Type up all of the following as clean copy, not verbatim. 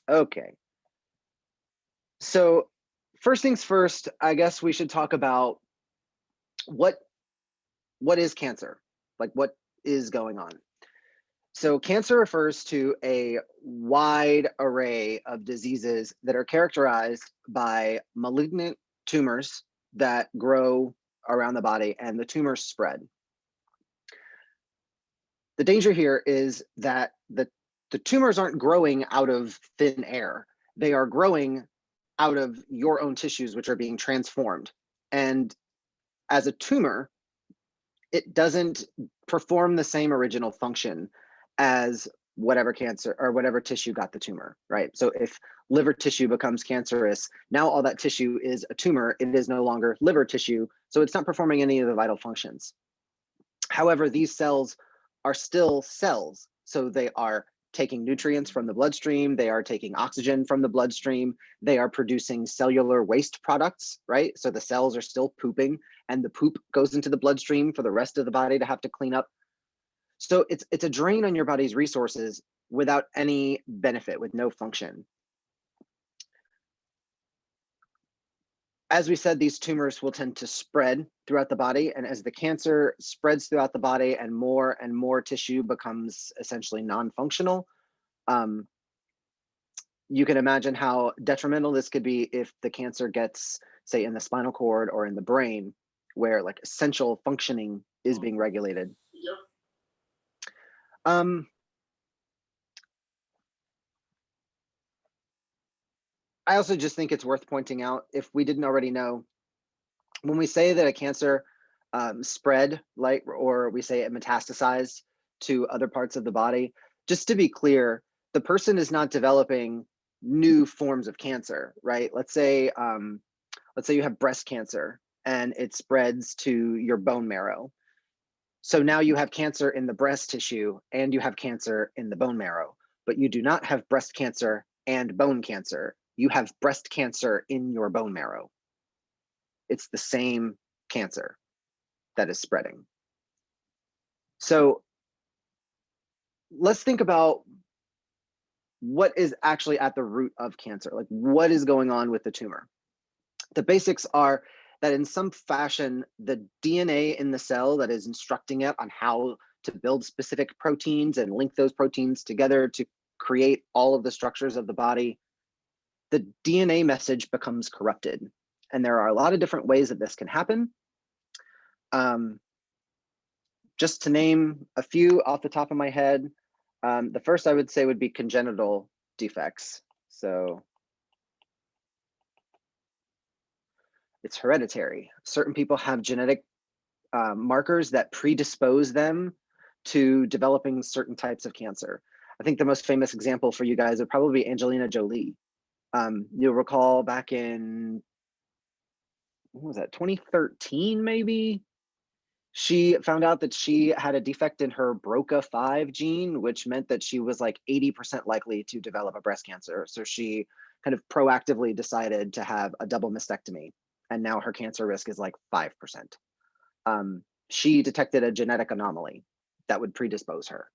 Okay. So first things first, I guess we should talk about what is cancer? Like what is going on? So cancer refers to a wide array of diseases that are characterized by malignant tumors that grow around the body and the tumors spread. The danger here is that the tumors aren't growing out of thin air. They are growing out of your own tissues, which are being transformed. And as a tumor, it doesn't perform the same original function as whatever cancer or whatever tissue got the tumor, right? So if liver tissue becomes cancerous, now all that tissue is a tumor. It is no longer liver tissue, so it's not performing any of the vital functions. However, these cells are still cells, so they are taking nutrients from the bloodstream, they are taking oxygen from the bloodstream, they are producing cellular waste products, right? So the cells are still pooping, and the poop goes into the bloodstream for the rest of the body to have to clean up. So it's a drain on your body's resources without any benefit, with no function. As we said, these tumors will tend to spread throughout the body, and as the cancer spreads throughout the body and more tissue becomes essentially non-functional, you can imagine how detrimental this could be if the cancer gets, say, in the spinal cord or in the brain, where like essential functioning is being regulated. Yep. I also just think it's worth pointing out, if we didn't already know, when we say that a cancer spread, like, or we say it metastasized to other parts of the body, just to be clear, the person is not developing new forms of cancer, right? Let's say you have breast cancer and it spreads to your bone marrow. So now you have cancer in the breast tissue and you have cancer in the bone marrow, but you do not have breast cancer and bone cancer. You have breast cancer in your bone marrow. It's the same cancer that is spreading. So let's think about what is actually at the root of cancer. Like, what is going on with the tumor? The basics are that in some fashion, the DNA in the cell that is instructing it on how to build specific proteins and link those proteins together to create all of the structures of the body, the DNA message becomes corrupted. And there are a lot of different ways that this can happen. Just to name a few off the top of my head, the first I would say would be congenital defects. So it's hereditary. Certain people have genetic markers that predispose them to developing certain types of cancer. I think the most famous example for you guys would probably be Angelina Jolie. You'll recall back in, what was that, 2013 maybe? She found out that she had a defect in her BRCA5 gene, which meant that she was like 80% likely to develop a breast cancer. So she kind of proactively decided to have a double mastectomy, and now her cancer risk is like 5%. She detected a genetic anomaly that would predispose her.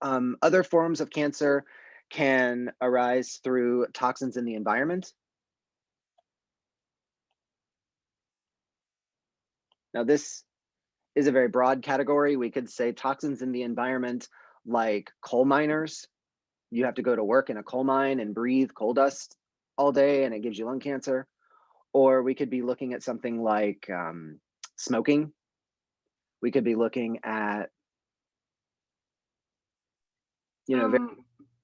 Other forms of cancer can arise through toxins in the environment. Now, this is a very broad category. We could say toxins in the environment, like coal miners. You have to go to work in a coal mine and breathe coal dust all day, and it gives you lung cancer. Or we could be looking at something like smoking. We could be looking at,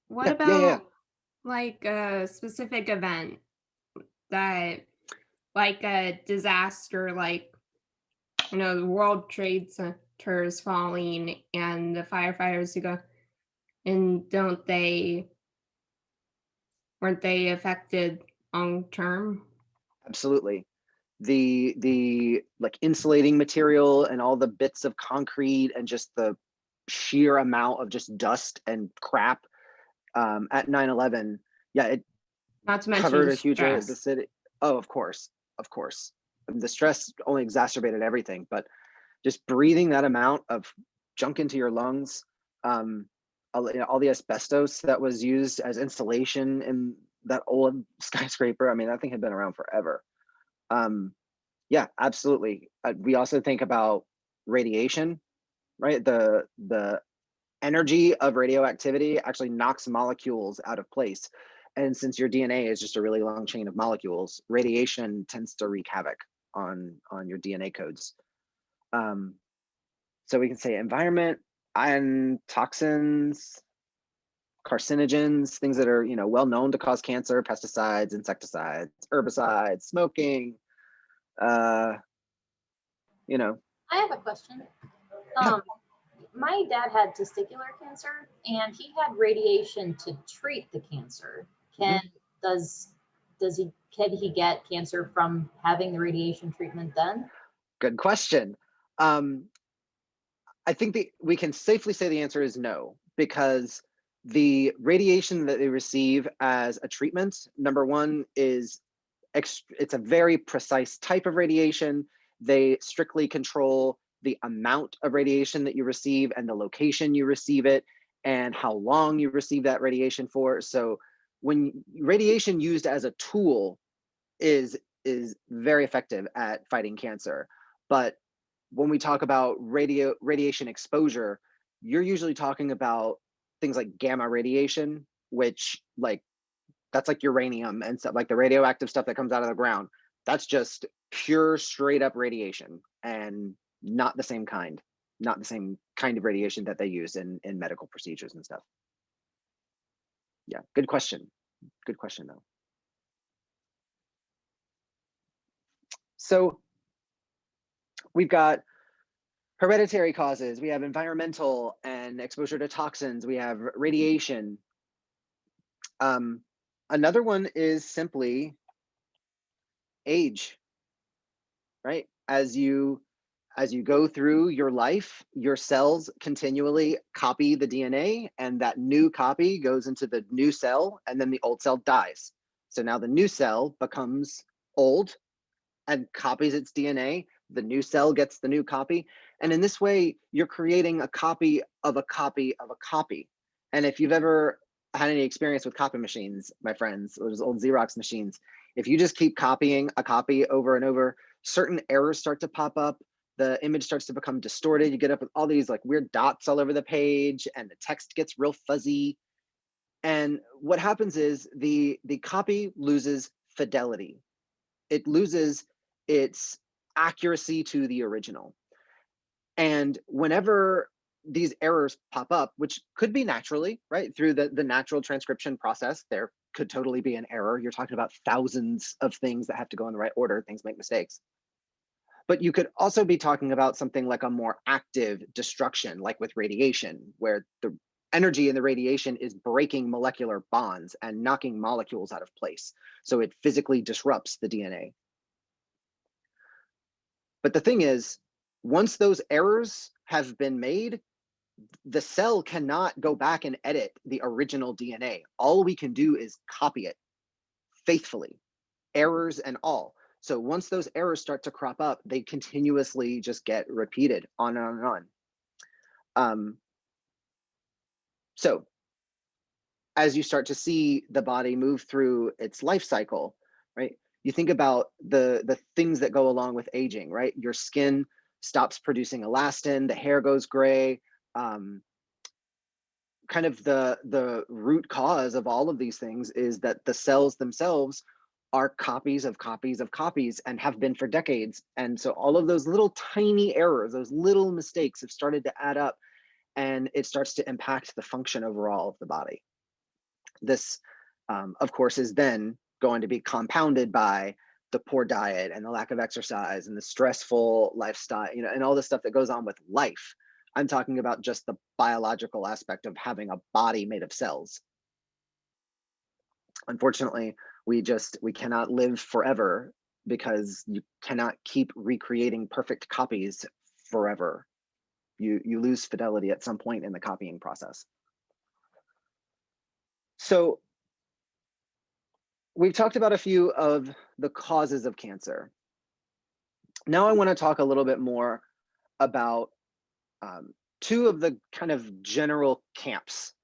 what yeah. about like a specific event that, like a disaster, like, the World Trade Center is falling and the firefighters who go, and weren't they affected long term? Absolutely. The like insulating material and all the bits of concrete and just the sheer amount of just dust and crap at 9/11, yeah, it Not to mention covered the a huge area of the stress. city. Oh, of course, of course. The stress only exacerbated everything, but just breathing that amount of junk into your lungs, all the asbestos that was used as insulation in that old skyscraper. I mean, that thing had been around forever. Yeah, absolutely. We also think about radiation, right? The energy of radioactivity actually knocks molecules out of place. And since your DNA is just a really long chain of molecules, radiation tends to wreak havoc on your DNA codes. So we can say environment and toxins, carcinogens, things that are, well known to cause cancer, pesticides, insecticides, herbicides, smoking, uh, you know, I have a question. yeah. My dad had testicular cancer, and he had radiation to treat the cancer. Mhm. Can he get cancer from having the radiation treatment then? Good question. I think we can safely say the answer is no, because the radiation that they receive as a treatment, number one, is it's a very precise type of radiation. They strictly control the amount of radiation that you receive and the location you receive it and how long you receive that radiation for. So when radiation used as a tool is very effective at fighting cancer, but when we talk about radiation exposure, you're usually talking about things like gamma radiation, which that's like uranium and stuff, like the radioactive stuff that comes out of the ground. That's just pure straight up radiation and not the same kind, not the same kind of radiation that they use in medical procedures and stuff. Yeah, good question. Good question though. So we've got hereditary causes, we have environmental and exposure to toxins, we have radiation. Another one is simply age, right? As you go through your life, your cells continually copy the DNA, and that new copy goes into the new cell, and then the old cell dies. So now the new cell becomes old and copies its DNA. The new cell gets the new copy. And in this way, you're creating a copy of a copy of a copy. And if you've ever had any experience with copy machines, my friends, those old Xerox machines, if you just keep copying a copy over and over, certain errors start to pop up. The image starts to become distorted. You get up with all these like weird dots all over the page, and the text gets real fuzzy. And what happens is the copy loses fidelity. It loses its accuracy to the original. And whenever these errors pop up, which could be naturally, right, through the natural transcription process, there could totally be an error. You're talking about thousands of things that have to go in the right order. Things make mistakes. But you could also be talking about something like a more active destruction, like with radiation, where the energy in the radiation is breaking molecular bonds and knocking molecules out of place. So it physically disrupts the DNA. But the thing is, once those errors have been made, the cell cannot go back and edit the original DNA. All we can do is copy it faithfully, errors and all. So once those errors start to crop up, they continuously just get repeated on and on and on. So as you start to see the body move through its life cycle, right? You think about the things that go along with aging, right? Your skin stops producing elastin, the hair goes gray. Kind of the root cause of all of these things is that the cells themselves are copies of copies of copies and have been for decades. And so all of those little tiny errors, those little mistakes have started to add up, and it starts to impact the function overall of the body. This, of course, is then going to be compounded by the poor diet and the lack of exercise and the stressful lifestyle, and all the stuff that goes on with life. I'm talking about just the biological aspect of having a body made of cells. Unfortunately, we cannot live forever because you cannot keep recreating perfect copies forever. You lose fidelity at some point in the copying process. So we've talked about a few of the causes of cancer. Now I want to talk a little bit more about two of the kind of general camps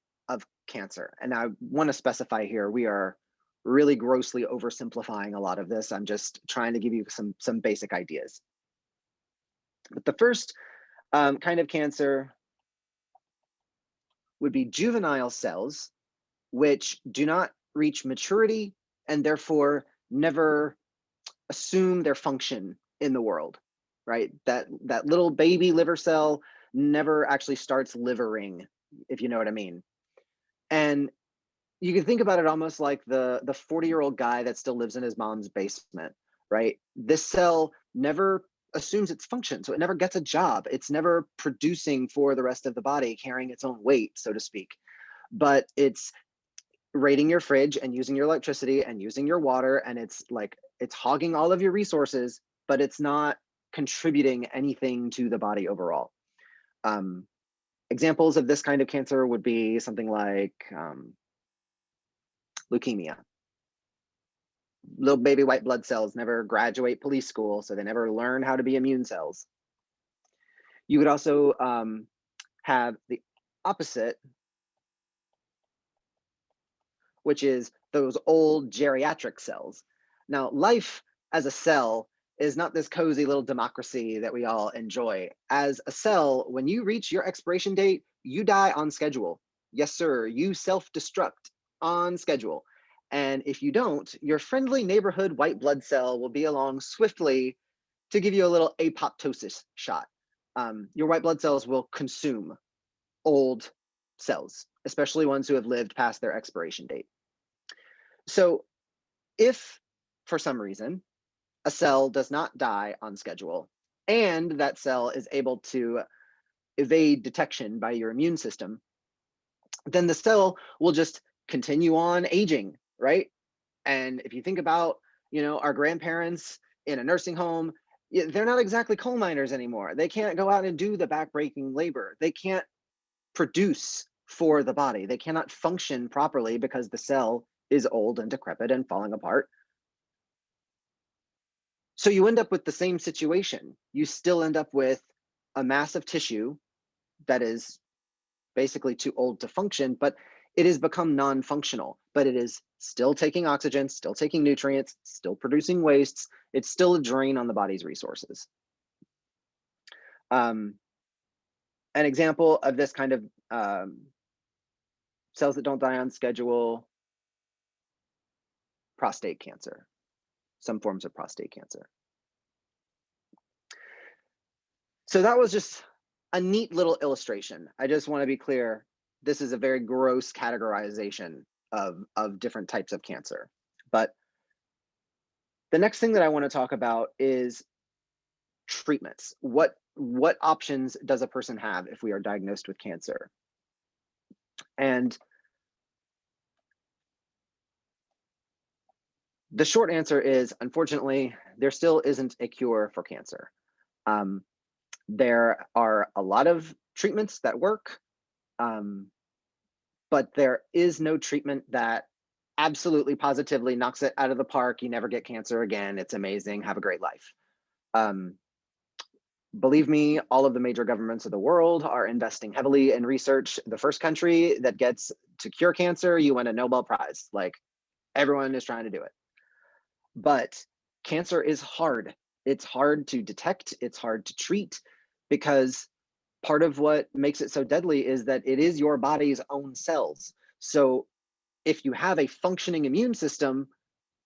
cancer. And I want to specify here, we are really grossly oversimplifying a lot of this. I'm just trying to give you some basic ideas. But the first kind of cancer would be juvenile cells, which do not reach maturity and therefore never assume their function in the world, right? That little baby liver cell never actually starts livering, if you know what I mean. And you can think about it almost like the 40-year-old guy that still lives in his mom's basement, right? This cell never assumes its function, so it never gets a job. It's never producing for the rest of the body, carrying its own weight, so to speak. But it's raiding your fridge and using your electricity and using your water, and it's hogging all of your resources, but it's not contributing anything to the body overall. Examples of this kind of cancer would be something like leukemia. Little baby white blood cells never graduate police school, so they never learn how to be immune cells. You would also have the opposite, which is those old geriatric cells. Now, life as a cell is not this cozy little democracy that we all enjoy. As a cell, when you reach your expiration date, you die on schedule. Yes, sir, you self-destruct on schedule. And if you don't, your friendly neighborhood white blood cell will be along swiftly to give you a little apoptosis shot. Your white blood cells will consume old cells, especially ones who have lived past their expiration date. So if for some reason a cell does not die on schedule and that cell is able to evade detection by your immune system, then the cell will just continue on aging, right? And if you think about, our grandparents in a nursing home, they're not exactly coal miners anymore. They can't go out and do the backbreaking labor. They can't produce for the body. They cannot function properly because the cell is old and decrepit and falling apart. So you end up with the same situation. You still end up with a mass of tissue that is basically too old to function, but it has become non-functional, but it is still taking oxygen, still taking nutrients, still producing wastes. It's still a drain on the body's resources. An example of this kind of cells that don't die on schedule, prostate cancer, some forms of prostate cancer. So that was just a neat little illustration. I just want to be clear, this is a very gross categorization of different types of cancer. But the next thing that I want to talk about is treatments. What options does a person have if we are diagnosed with cancer? And the short answer is, unfortunately, there still isn't a cure for cancer. There are a lot of treatments that work, but there is no treatment that absolutely positively knocks it out of the park. You never get cancer again. It's amazing. Have a great life. Believe me, all of the major governments of the world are investing heavily in research. The first country that gets to cure cancer, you win a Nobel Prize. Like, everyone is trying to do it. But cancer is hard. It's hard to detect. It's hard to treat, because part of what makes it so deadly is that it is your body's own cells. So if you have a functioning immune system,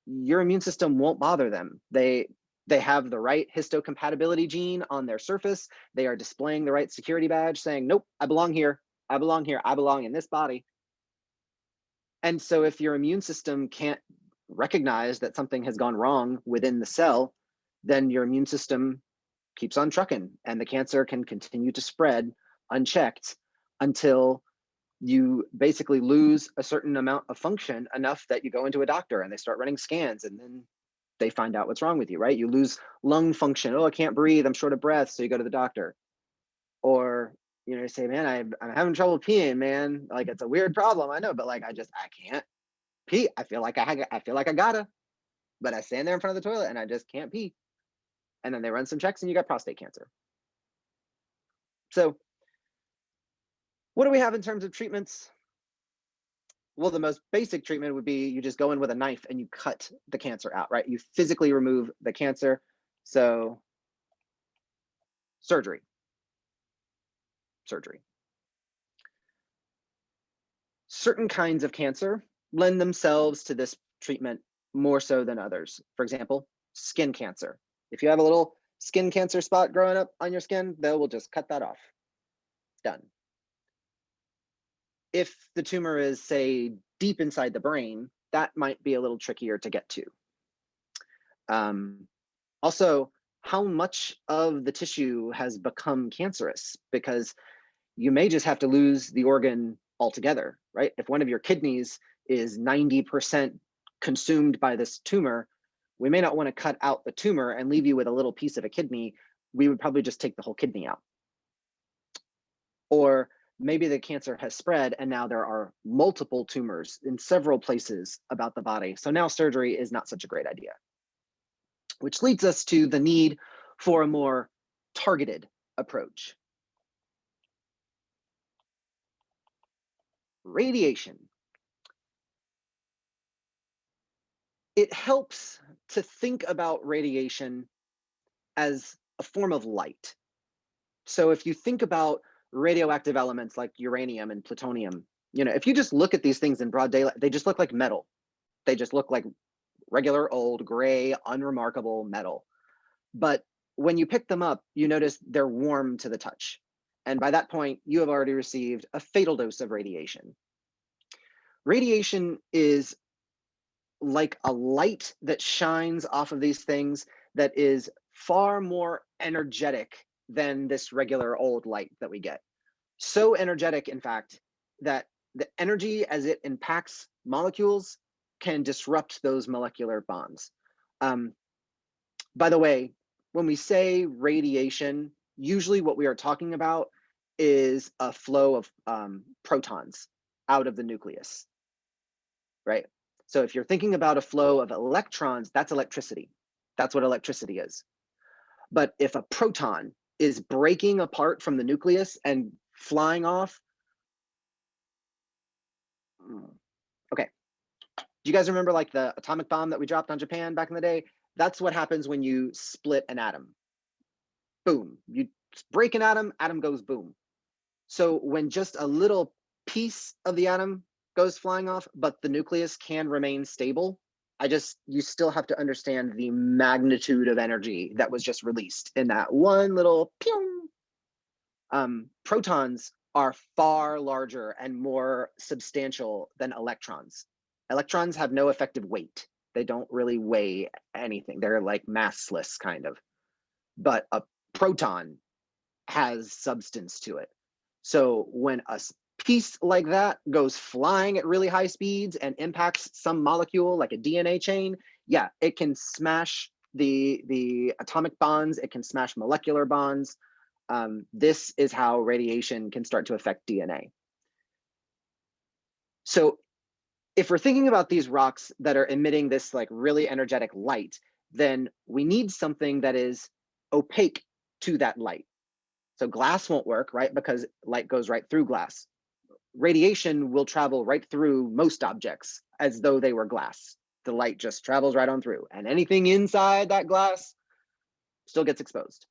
your immune system won't bother them. They have the right histocompatibility gene on their surface. They are displaying the right security badge saying, nope, I belong here. I belong here. I belong in this body. And so if your immune system can't recognize that something has gone wrong within the cell, then your immune system keeps on trucking, and the cancer can continue to spread unchecked until you basically lose a certain amount of function, enough that you go into a doctor and they start running scans, and then they find out what's wrong with you, right? You lose lung function. Oh, I can't breathe. I'm short of breath. So you go to the doctor. Or, you say, man, I'm having trouble peeing, man. Like, it's a weird problem, I know, but like, I can't pee. I feel like I gotta, but I stand there in front of the toilet and I just can't pee. And then they run some checks and you got prostate cancer. So what do we have in terms of treatments? Well, the most basic treatment would be you just go in with a knife and you cut the cancer out, right? You physically remove the cancer. So surgery. Certain kinds of cancer lend themselves to this treatment more so than others. For example, skin cancer. If you have a little skin cancer spot growing up on your skin, they will just cut that off. Done. If the tumor is, say, deep inside the brain, that might be a little trickier to get to. Also, how much of the tissue has become cancerous? Because you may just have to lose the organ altogether, right? If one of your kidneys is 90% consumed by this tumor, we may not want to cut out the tumor and leave you with a little piece of a kidney. We would probably just take the whole kidney out. Or maybe the cancer has spread and now there are multiple tumors in several places about the body. So now surgery is not such a great idea. Which leads us to the need for a more targeted approach. Radiation. It helps to think about radiation as a form of light. So if you think about radioactive elements like uranium and plutonium, if you just look at these things in broad daylight, they just look like metal. They just look like regular old gray, unremarkable metal. But when you pick them up, you notice they're warm to the touch. And by that point, you have already received a fatal dose of radiation. Radiation is like a light that shines off of these things that is far more energetic than this regular old light that we get. So energetic, in fact, that the energy as it impacts molecules can disrupt those molecular bonds. By the way, when we say radiation, usually what we are talking about is a flow of protons out of the nucleus, right? So if you're thinking about a flow of electrons, that's electricity. That's what electricity is. But if a proton is breaking apart from the nucleus and flying off, okay. Do you guys remember like the atomic bomb that we dropped on Japan back in the day? That's what happens when you split an atom. Boom, you break an atom, atom goes boom. So when just a little piece of the atom goes flying off, but the nucleus can remain stable, you still have to understand the magnitude of energy that was just released in that one little pew. Protons are far larger and more substantial than electrons. Electrons have no effective weight. They don't really weigh anything. They're like massless kind of. But a proton has substance to it. So when a piece like that goes flying at really high speeds and impacts some molecule like a DNA chain, yeah, it can smash the atomic bonds, it can smash molecular bonds. This is how radiation can start to affect DNA. So if we're thinking about these rocks that are emitting this like really energetic light, then we need something that is opaque to that light. So glass won't work, right? Because light goes right through glass. Radiation will travel right through most objects as though they were glass. The light just travels right on through, and anything inside that glass still gets exposed.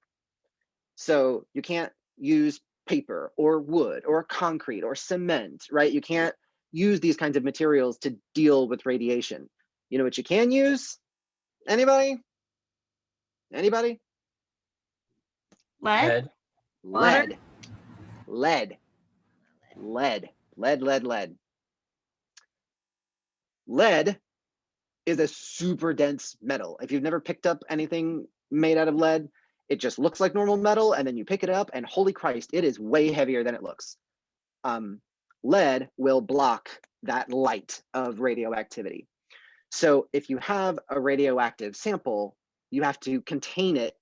So you can't use paper or wood or concrete or cement, right? You can't use these kinds of materials to deal with radiation. You know what you can use? Anybody? Anybody? Lead? Lead. Lead. Lead. Lead, lead, lead. Lead is a super dense metal. If you've never picked up anything made out of lead, it just looks like normal metal, and then you pick it up and holy Christ, it is way heavier than it looks. Lead will block that light of radioactivity. So if you have a radioactive sample, you have to contain it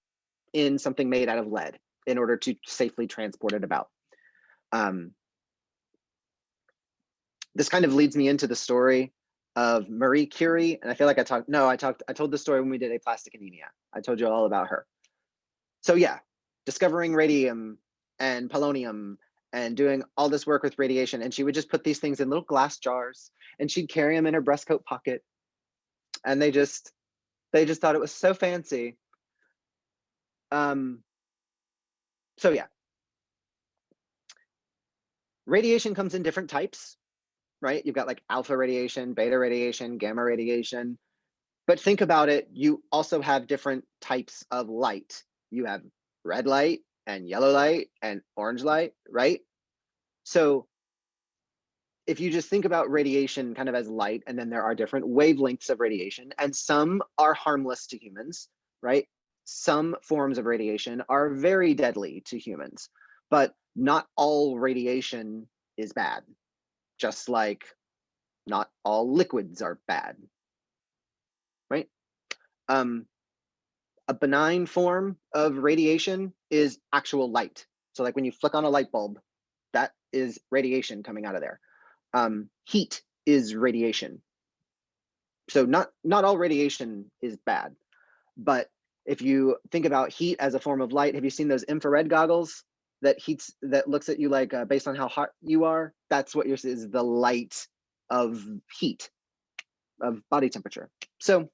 in something made out of lead in order to safely transport it about. This kind of leads me into the story of Marie Curie, and I feel like I told the story when we did aplastic anemia. I told you all about her. So yeah, discovering radium and polonium and doing all this work with radiation. And she would just put these things in little glass jars and she'd carry them in her breast coat pocket. And they just thought it was so fancy. So yeah, radiation comes in different types, right? You've got like alpha radiation, beta radiation, gamma radiation. But think about it, you also have different types of light. You have red light and yellow light and orange light, right? So if you just think about radiation kind of as light, and then there are different wavelengths of radiation, and some are harmless to humans, right? Some forms of radiation are very deadly to humans, but not all radiation is bad, just like not all liquids are bad, right? A benign form of radiation is actual light. So like when you flick on a light bulb, that is radiation coming out of there. Heat is radiation. So not all radiation is bad, but if you think about heat as a form of light, have you seen those infrared goggles that looks at you like based on how hot you are? That's what yours is, the light of heat, of body temperature. So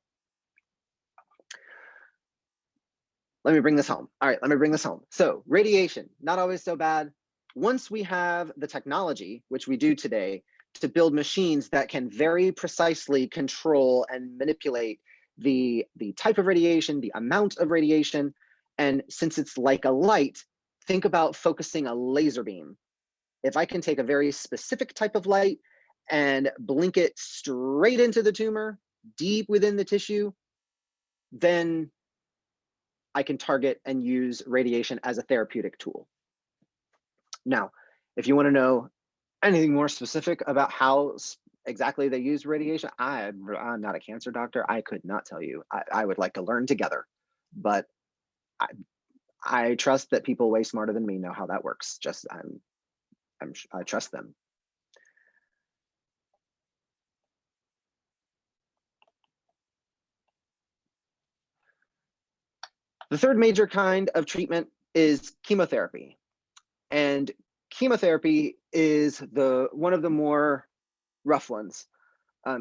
let me bring this home. All right, let me bring this home. So radiation, not always so bad. Once we have the technology, which we do today, to build machines that can very precisely control and manipulate the type of radiation, the amount of radiation, and since it's like a light, think about focusing a laser beam. If I can take a very specific type of light and blink it straight into the tumor, deep within the tissue, then I can target and use radiation as a therapeutic tool. Now, if you want to know anything more specific about how exactly they use radiation, I'm not a cancer doctor. I could not tell you. I would like to learn together, but I trust that people way smarter than me know how that works. Just I trust them. The third major kind of treatment is chemotherapy. And chemotherapy is one of the more rough ones.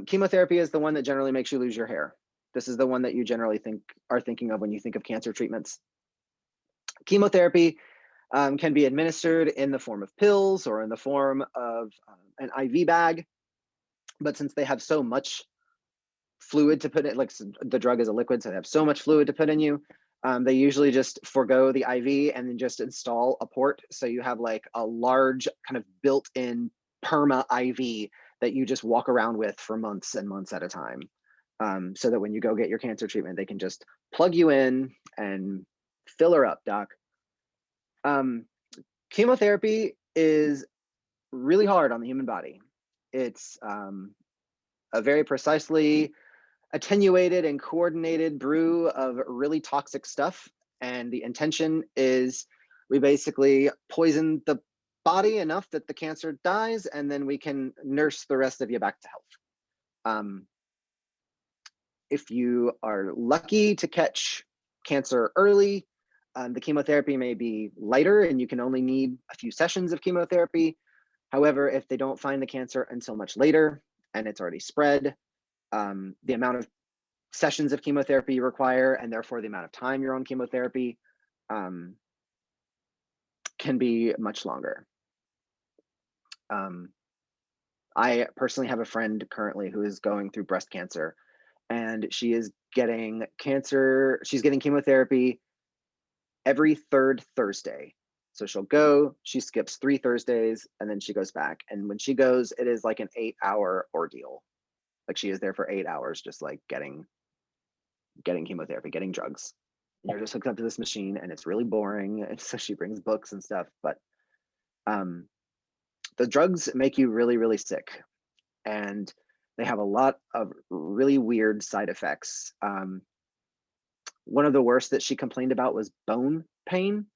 Chemotherapy is the one that generally makes you lose your hair. This is the one that you generally are thinking of when you think of cancer treatments. Chemotherapy can be administered in the form of pills or in the form of an IV bag. But since they have so much fluid to put in, like the drug is a liquid, so they have so much fluid to put in you, they usually just forego the IV and then just install a port. So you have like a large kind of built-in perma IV that you just walk around with for months and months at a time. So that when you go get your cancer treatment, they can just plug you in and fill her up, doc. Chemotherapy is really hard on the human body. It's a very precisely attenuated and coordinated brew of really toxic stuff. And the intention is we basically poison the body enough that the cancer dies, and then we can nurse the rest of you back to health. If you are lucky to catch cancer early, the chemotherapy may be lighter and you can only need a few sessions of chemotherapy. However, if they don't find the cancer until much later and it's already spread, the amount of sessions of chemotherapy you require, and therefore the amount of time you're on chemotherapy, can be much longer. I personally have a friend currently who is going through breast cancer, and she is getting she's getting chemotherapy every third Thursday. So she'll go, she skips 3 Thursdays, and then she goes back. And when she goes, it is like an 8-hour ordeal. Like she is there for 8 hours, just like getting chemotherapy, getting drugs. You're just hooked up to this machine and it's really boring. And so she brings books and stuff, but the drugs make you really, really sick. And they have a lot of really weird side effects. One of the worst that she complained about was bone pain,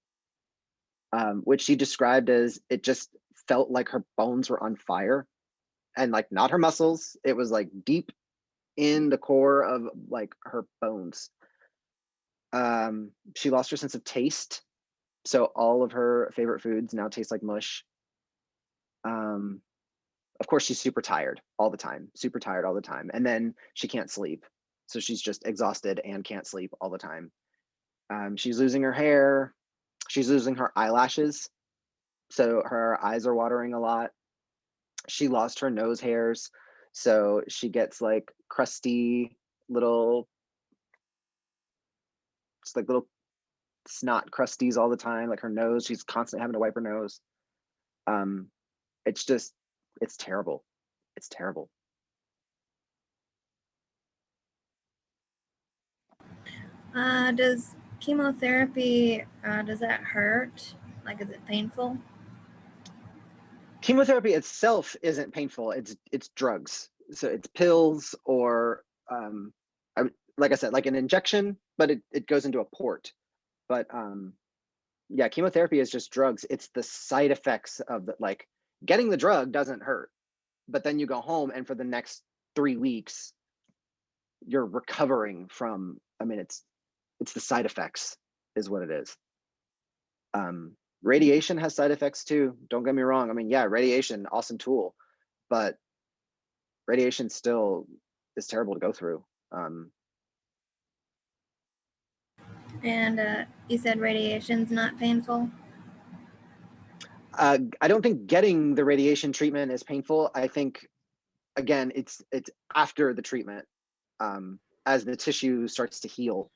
which she described as it just felt like her bones were on fire, and like not her muscles. It was like deep in the core of like her bones. She lost her sense of taste. So all of her favorite foods now taste like mush. Of course, she's super tired all the time, and then she can't sleep, so she's just exhausted and can't sleep all the time. She's losing her hair, she's losing her eyelashes, so her eyes are watering a lot. She lost her nose hairs, so she gets like crusty little, just like little snot crusties all the time. Like her nose, she's constantly having to wipe her nose. It's just, it's terrible. It's terrible. Does chemotherapy, does that hurt? Like, is it painful? Chemotherapy itself isn't painful. It's drugs. So it's pills or like I said, like an injection, but it goes into a port. But yeah, chemotherapy is just drugs. It's the side effects of the, like, getting the drug doesn't hurt, but then you go home and for the next 3 weeks you're recovering from, I mean, it's the side effects is what it is. Radiation has side effects too. Don't get me wrong. I mean, yeah, radiation, awesome tool, but radiation still is terrible to go through. And you said radiation's not painful? I don't think getting the radiation treatment is painful. I think, again, it's after the treatment, as the tissue starts to heal,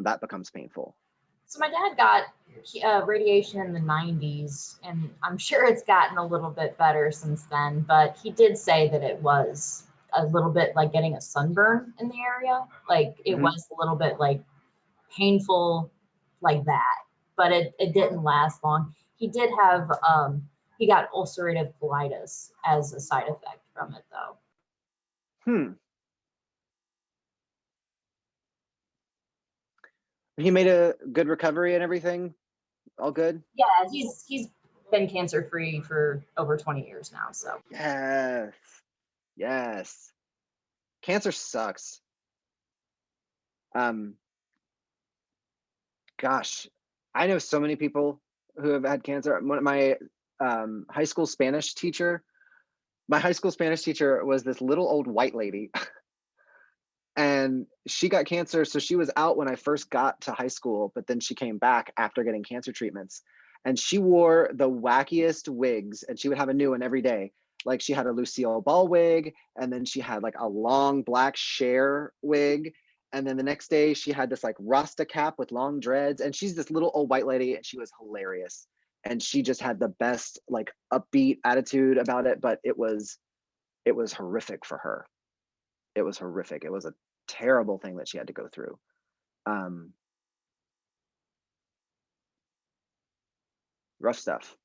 that becomes painful. So my dad got radiation in the 90s, and I'm sure it's gotten a little bit better since then, but he did say that it was a little bit like getting a sunburn in the area. Like it was a little bit like painful like that, but it didn't last long. He did have, he got ulcerative colitis as a side effect from it though. He made a good recovery and everything. All good. Yeah, he's been cancer free for over 20 years now. So yes, cancer sucks. Gosh, I know so many people who have had cancer. My high school Spanish teacher was this little old white lady. And she got cancer, so she was out when I first got to high school, but then she came back after getting cancer treatments. And she wore the wackiest wigs, and she would have a new one every day. Like she had a Lucille Ball wig, and then she had like a long black Cher wig. And then the next day she had this like Rasta cap with long dreads. And she's this little old white lady, and she was hilarious. And she just had the best like upbeat attitude about it, but it was horrific for her. It was horrific. It was a terrible thing that she had to go through. Rough stuff.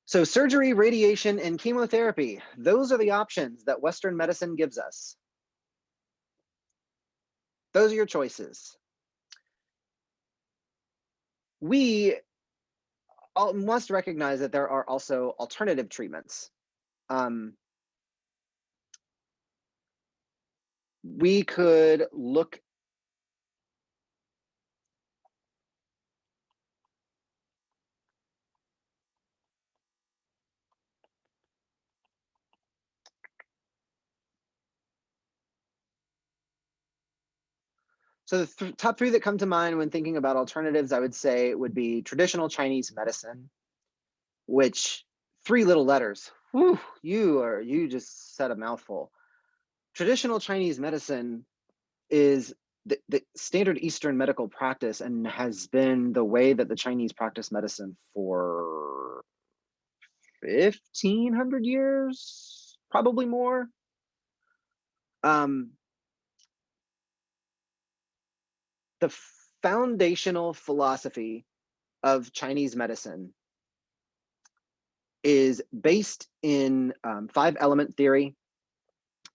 So surgery, radiation, and chemotherapy, those are the options that Western medicine gives us. Those are your choices. We must recognize that there are also alternative treatments. We could look So the top 3 that come to mind when thinking about alternatives, I would say would be traditional Chinese medicine, which 3 little letters. Whew, you just said a mouthful. Traditional Chinese medicine is the standard Eastern medical practice and has been the way that the Chinese practice medicine for 1,500 years, probably more. The foundational philosophy of Chinese medicine is based in 5-element theory.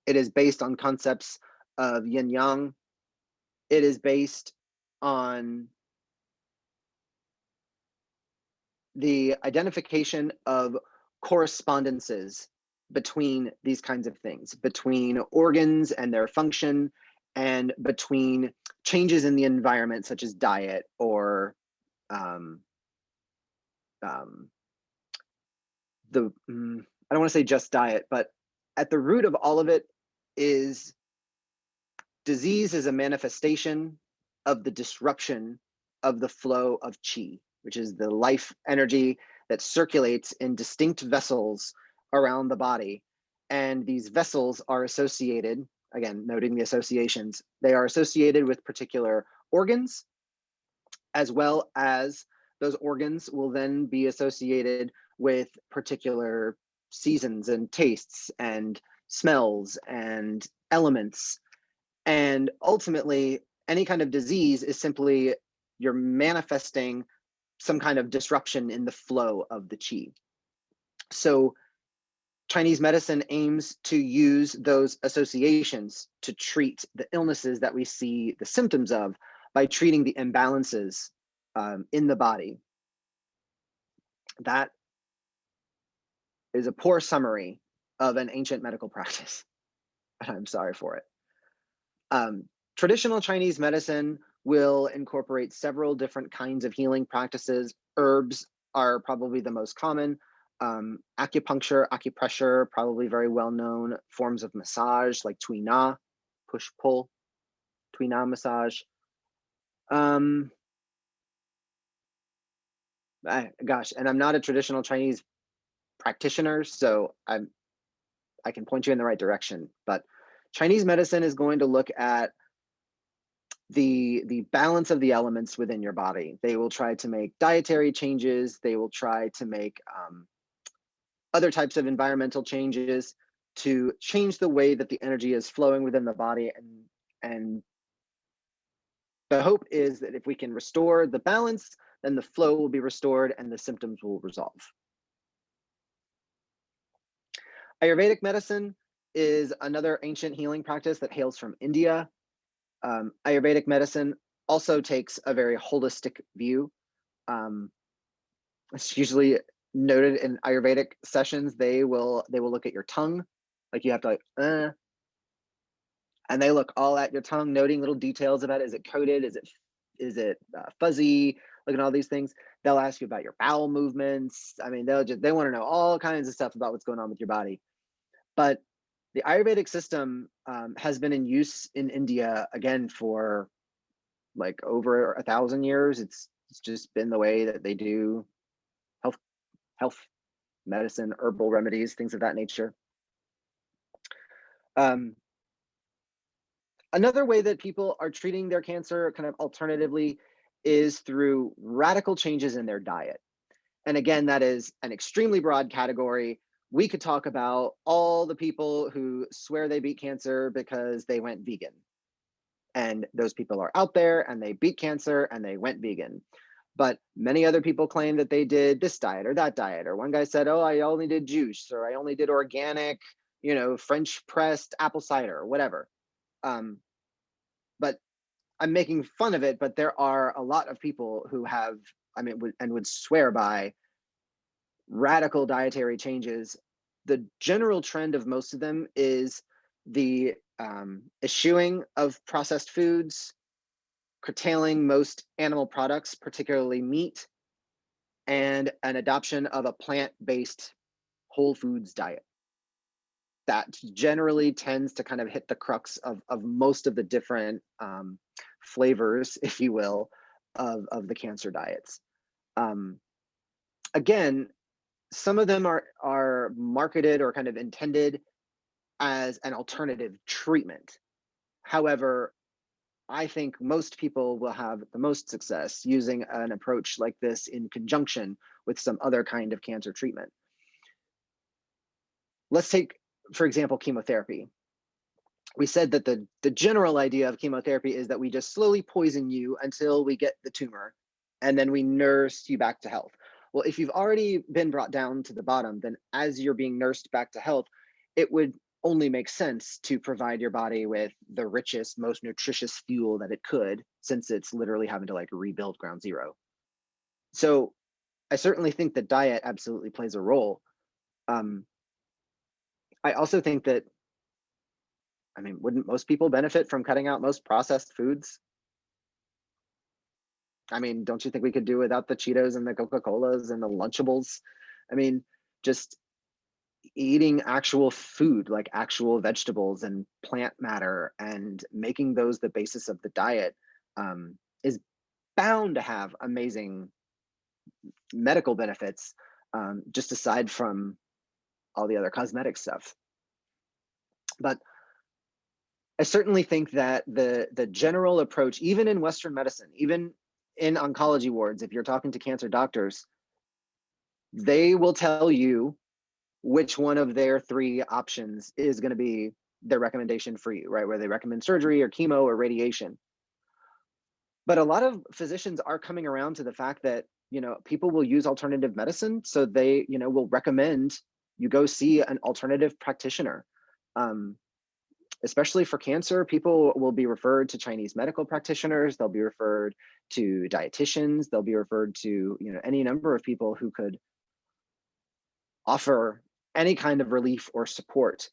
It is based on concepts of yin yang. It is based on the identification of correspondences between these kinds of things, between organs and their function, and between changes in the environment, such as diet or I don't want to say just diet, but at the root of all of it is disease is a manifestation of the disruption of the flow of qi, which is the life energy that circulates in distinct vessels around the body. And these vessels are associated, again, noting the associations, they are associated with particular organs, as well as those organs will then be associated with particular seasons and tastes and smells and elements. And ultimately, any kind of disease is simply you're manifesting some kind of disruption in the flow of the qi. So Chinese medicine aims to use those associations to treat the illnesses that we see the symptoms of by treating the imbalances in the body. That is a poor summary of an ancient medical practice, and I'm sorry for it. Traditional Chinese medicine will incorporate several different kinds of healing practices. Herbs are probably the most common. Acupuncture, acupressure, probably very well-known forms of massage like Tui Na, push-pull, Tui Na massage. Gosh, and I'm not a traditional Chinese practitioner, so I can point you in the right direction. But Chinese medicine is going to look at the balance of the elements within your body. They will try to make dietary changes. They will try to make other types of environmental changes to change the way that the energy is flowing within the body. And the hope is that if we can restore the balance, then the flow will be restored and the symptoms will resolve. Ayurvedic medicine is another ancient healing practice that hails from India. Ayurvedic medicine also takes a very holistic view. It's usually noted in Ayurvedic sessions, they will look at your tongue, like you have to and they look all at your tongue, noting little details about it. Is it coated? Is it fuzzy? Look at all these things. They'll ask you about your bowel movements. I mean, they want to know all kinds of stuff about what's going on with your body. But the Ayurvedic system has been in use in India again for like over 1,000 years. It's just been the way that they do health medicine, herbal remedies, things of that nature. Another way that people are treating their cancer kind of alternatively is through radical changes in their diet. And again, that is an extremely broad category. We could talk about all the people who swear they beat cancer because they went vegan. And those people are out there and they beat cancer and they went vegan. But many other people claim that they did this diet or that diet. Or one guy said, oh, I only did juice, or I only did organic, French pressed apple cider or whatever. But I'm making fun of it, but there are a lot of people who have, would swear by radical dietary changes. The general trend of most of them is the eschewing of processed foods, curtailing most animal products, particularly meat, and an adoption of a plant-based whole foods diet. That generally tends to kind of hit the crux of most of the different flavors, if you will, of the cancer diets. Again, some of them are marketed or kind of intended as an alternative treatment. However, I think most people will have the most success using an approach like this in conjunction with some other kind of cancer treatment. Let's take, for example, chemotherapy. We said that the general idea of chemotherapy is that we just slowly poison you until we get the tumor, and then we nurse you back to health. Well, if you've already been brought down to the bottom, then as you're being nursed back to health, it would only make sense to provide your body with the richest, most nutritious fuel that it could, since it's literally having to like rebuild ground zero. So I certainly think that diet absolutely plays a role. I also think that, I mean, wouldn't most people benefit from cutting out most processed foods? I mean, don't you think we could do without the Cheetos and the Coca-Colas and the Lunchables? I mean, just eating actual food, like actual vegetables and plant matter, and making those the basis of the diet, is bound to have amazing medical benefits, just aside from all the other cosmetic stuff. But I certainly think that the general approach, even in Western medicine, even in oncology wards, if you're talking to cancer doctors, they will tell you which one of their three options is going to be their recommendation for you, right? Where they recommend surgery or chemo or radiation. But a lot of physicians are coming around to the fact that, people will use alternative medicine. So they, will recommend you go see an alternative practitioner. Especially for cancer, people will be referred to Chinese medical practitioners. They'll be referred to dietitians. They'll be referred to, any number of people who could offer any kind of relief or support,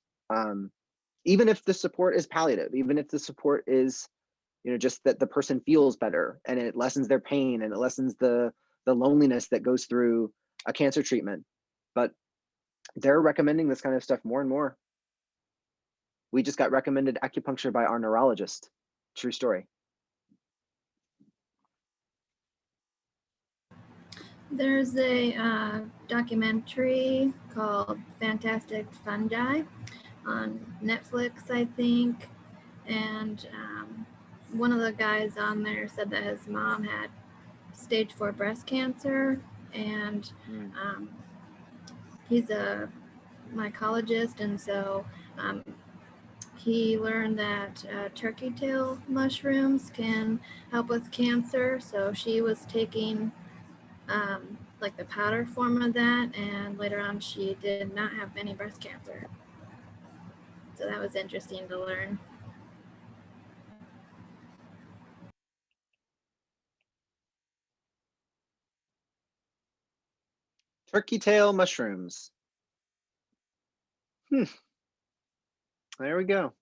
even if the support is palliative, even if the support is, just that the person feels better and it lessens their pain and it lessens the loneliness that goes through a cancer treatment. But they're recommending this kind of stuff more and more. We just got recommended acupuncture by our neurologist. True story. There's a documentary called Fantastic Fungi on Netflix, I think. And one of the guys on there said that his mom had stage 4 breast cancer, and he's a mycologist, and so he learned that turkey tail mushrooms can help with cancer. So she was taking like the powder form of that, and later on she did not have any breast cancer. So that was interesting to learn. Turkey tail mushrooms. There we go.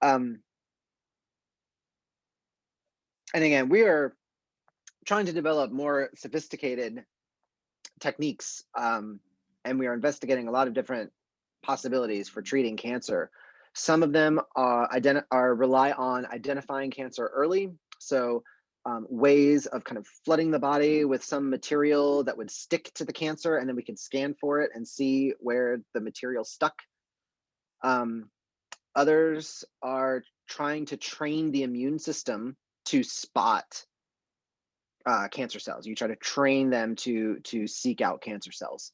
And again, we are trying to develop more sophisticated techniques, and we are investigating a lot of different possibilities for treating cancer. Some of them rely on identifying cancer early. So ways of kind of flooding the body with some material that would stick to the cancer, and then we can scan for it and see where the material stuck. Others are trying to train the immune system to spot cancer cells. You try to train them to seek out cancer cells.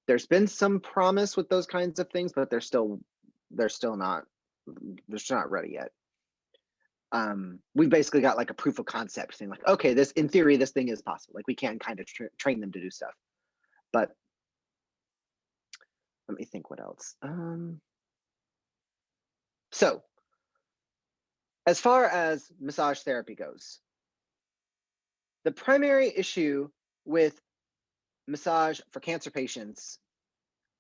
There's been some promise with those kinds of things, but they're still not ready yet. We've basically got like a proof of concept thing, like, okay, this, in theory, this thing is possible. Like we can kind of train them to do stuff. But let me think what else. So as far as massage therapy goes, the primary issue with massage for cancer patients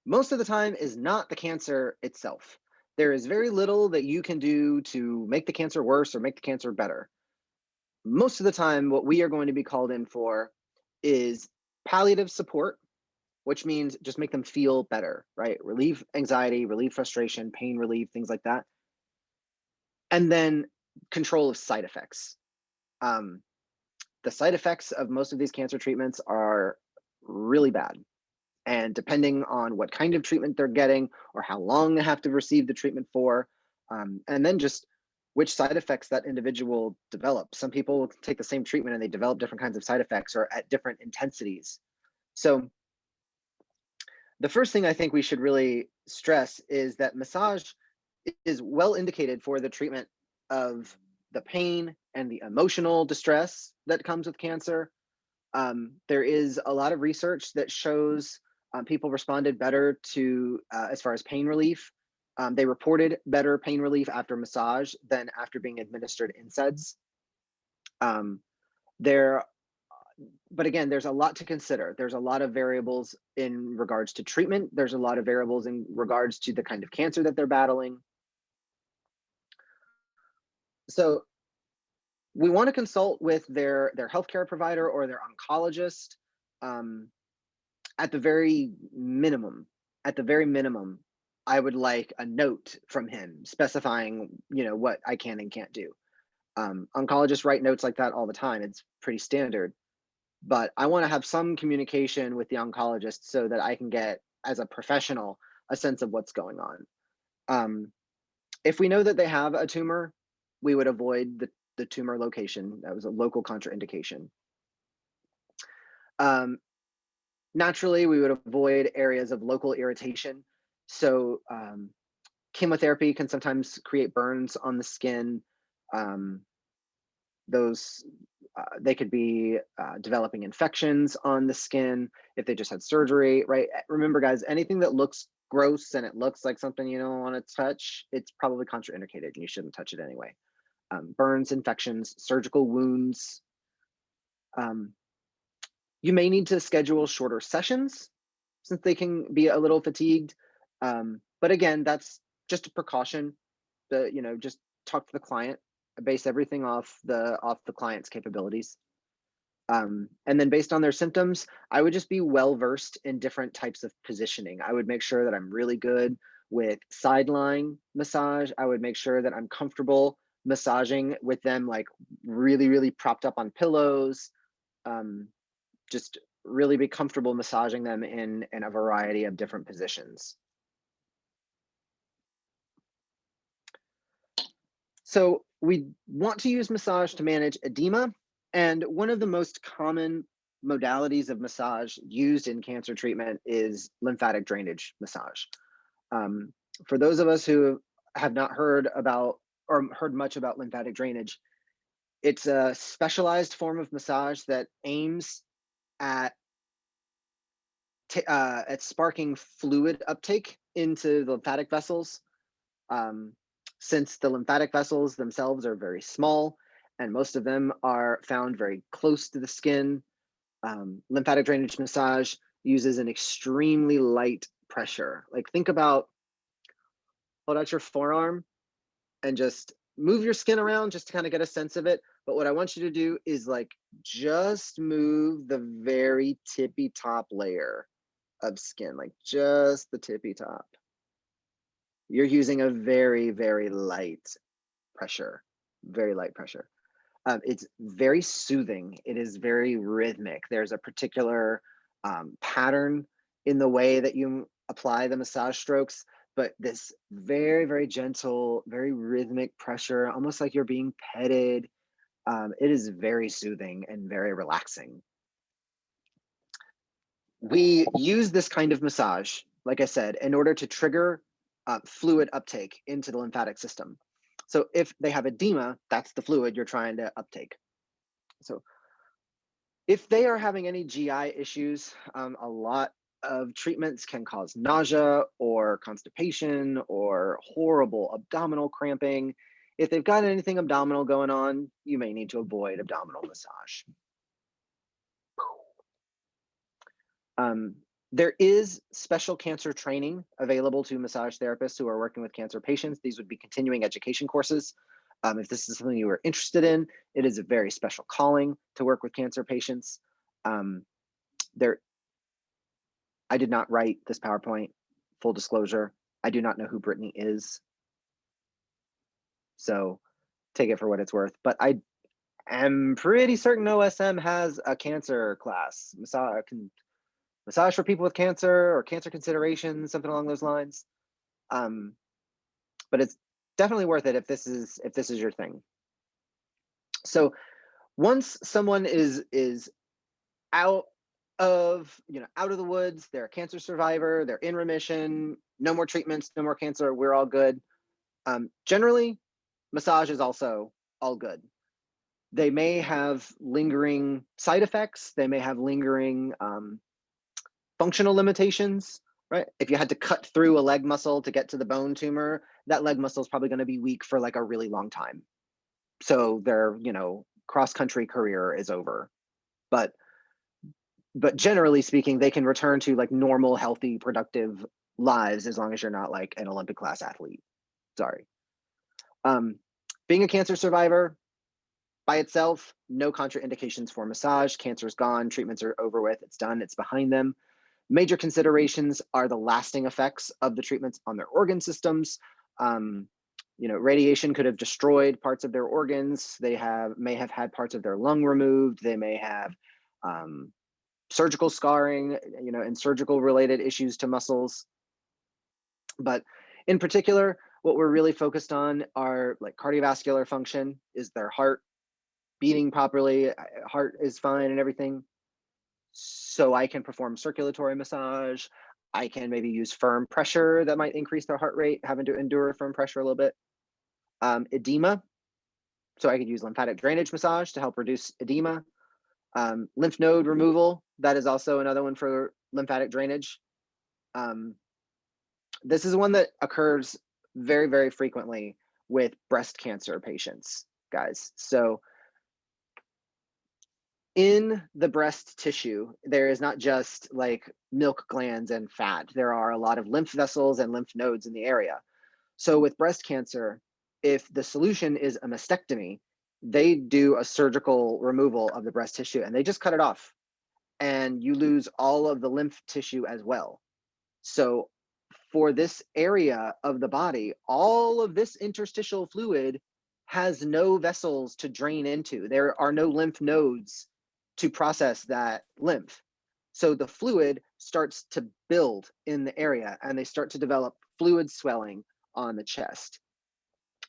most of the time is not the cancer itself. There is very little that you can do to make the cancer worse or make the cancer better. Most of the time, what we are going to be called in for is palliative support, which means just make them feel better, right? Relieve anxiety, relieve frustration, pain relief, things like that. And then control of side effects. The side effects of most of these cancer treatments are really bad. And depending on what kind of treatment they're getting or how long they have to receive the treatment for, and then just which side effects that individual develops. Some people take the same treatment and they develop different kinds of side effects or at different intensities. So the first thing I think we should really stress is that massage is well indicated for the treatment of the pain and the emotional distress that comes with cancer. There is a lot of research that shows people responded better to, as far as pain relief. They reported better pain relief after massage than after being administered NSAIDs. but again, there's a lot to consider. There's a lot of variables in regards to treatment. There's a lot of variables in regards to the kind of cancer that they're battling. So we want to consult with their healthcare provider or their oncologist. At the very minimum, I would like a note from him specifying, what I can and can't do. Oncologists write notes like that all the time. It's pretty standard. But I want to have some communication with the oncologist so that I can get, as a professional, a sense of what's going on. If we know that they have a tumor, we would avoid the tumor location. That was a local contraindication. Naturally, we would avoid areas of local irritation. So chemotherapy can sometimes create burns on the skin. They could be developing infections on the skin if they just had surgery, right? Remember, guys, anything that looks gross and it looks like something you don't want to touch, it's probably contraindicated and you shouldn't touch it anyway. Burns, infections, surgical wounds. You may need to schedule shorter sessions since they can be a little fatigued. But again, that's just a precaution. Just talk to the client, base everything off the client's capabilities. And then based on their symptoms, I would just be well-versed in different types of positioning. I would make sure that I'm really good with sideline massage. I would make sure that I'm comfortable massaging with them, like really, really propped up on pillows. Just really be comfortable massaging them in a variety of different positions. So we want to use massage to manage edema. And one of the most common modalities of massage used in cancer treatment is lymphatic drainage massage. For those of us who have not heard about or heard much about lymphatic drainage, it's a specialized form of massage that aims at sparking fluid uptake into the lymphatic vessels. Since the lymphatic vessels themselves are very small and most of them are found very close to the skin, lymphatic drainage massage uses an extremely light pressure. Like think about, hold out your forearm and just move your skin around just to kind of get a sense of it. But what I want you to do is like just move the very tippy top layer of skin, like just the tippy top. You're using a very, very light pressure, very light pressure. It's very soothing. It is very rhythmic. There's a particular pattern in the way that you apply the massage strokes, but this very, very gentle, very rhythmic pressure, almost like you're being petted. It is very soothing and very relaxing. We use this kind of massage, like I said, in order to trigger fluid uptake into the lymphatic system. So if they have edema, that's the fluid you're trying to uptake. So if they are having any GI issues, a lot of treatments can cause nausea or constipation or horrible abdominal cramping. If they've got anything abdominal going on, you may need to avoid abdominal massage. There is special cancer training available to massage therapists who are working with cancer patients. These would be continuing education courses. If this is something you are interested in, it is a very special calling to work with cancer patients. I did not write this PowerPoint, full disclosure. I do not know who Brittany is. So take it for what it's worth. But I am pretty certain OSM has a cancer class, massage for people with cancer or cancer considerations, something along those lines. But it's definitely worth it if this is your thing. So once someone is out of the woods, they're a cancer survivor, they're in remission, no more treatments, no more cancer, we're all good. Generally, massage is also all good. They may have lingering side effects. They may have lingering functional limitations, right? If you had to cut through a leg muscle to get to the bone tumor, that leg muscle is probably going to be weak for like a really long time. So their, cross-country career is over. But but generally speaking, they can return to like normal, healthy, productive lives as long as you're not like an Olympic class athlete. Sorry. Being a cancer survivor by itself, no contraindications for massage. Cancer's gone, treatments are over with, it's done, it's behind them. Major considerations are the lasting effects of the treatments on their organ systems. You know, radiation could have destroyed parts of their organs. They may have had parts of their lung removed. They may have surgical scarring, you know, and surgical related issues to muscles. But in particular, what we're really focused on are like cardiovascular function. Is their heart beating properly? Heart is fine and everything. So I can perform circulatory massage. I can maybe use firm pressure that might increase their heart rate, having to endure firm pressure a little bit. Edema. So I could use lymphatic drainage massage to help reduce edema. Lymph node removal. That is also another one for lymphatic drainage. This is one that occurs very, very frequently with breast cancer patients, guys. So in the breast tissue, there is not just like milk glands and fat. There are a lot of lymph vessels and lymph nodes in the area. So with breast cancer, if the solution is a mastectomy, they do a surgical removal of the breast tissue and they just cut it off. And you lose all of the lymph tissue as well. So for this area of the body, all of this interstitial fluid has no vessels to drain into. There are no lymph nodes to process that lymph. So the fluid starts to build in the area and they start to develop fluid swelling on the chest.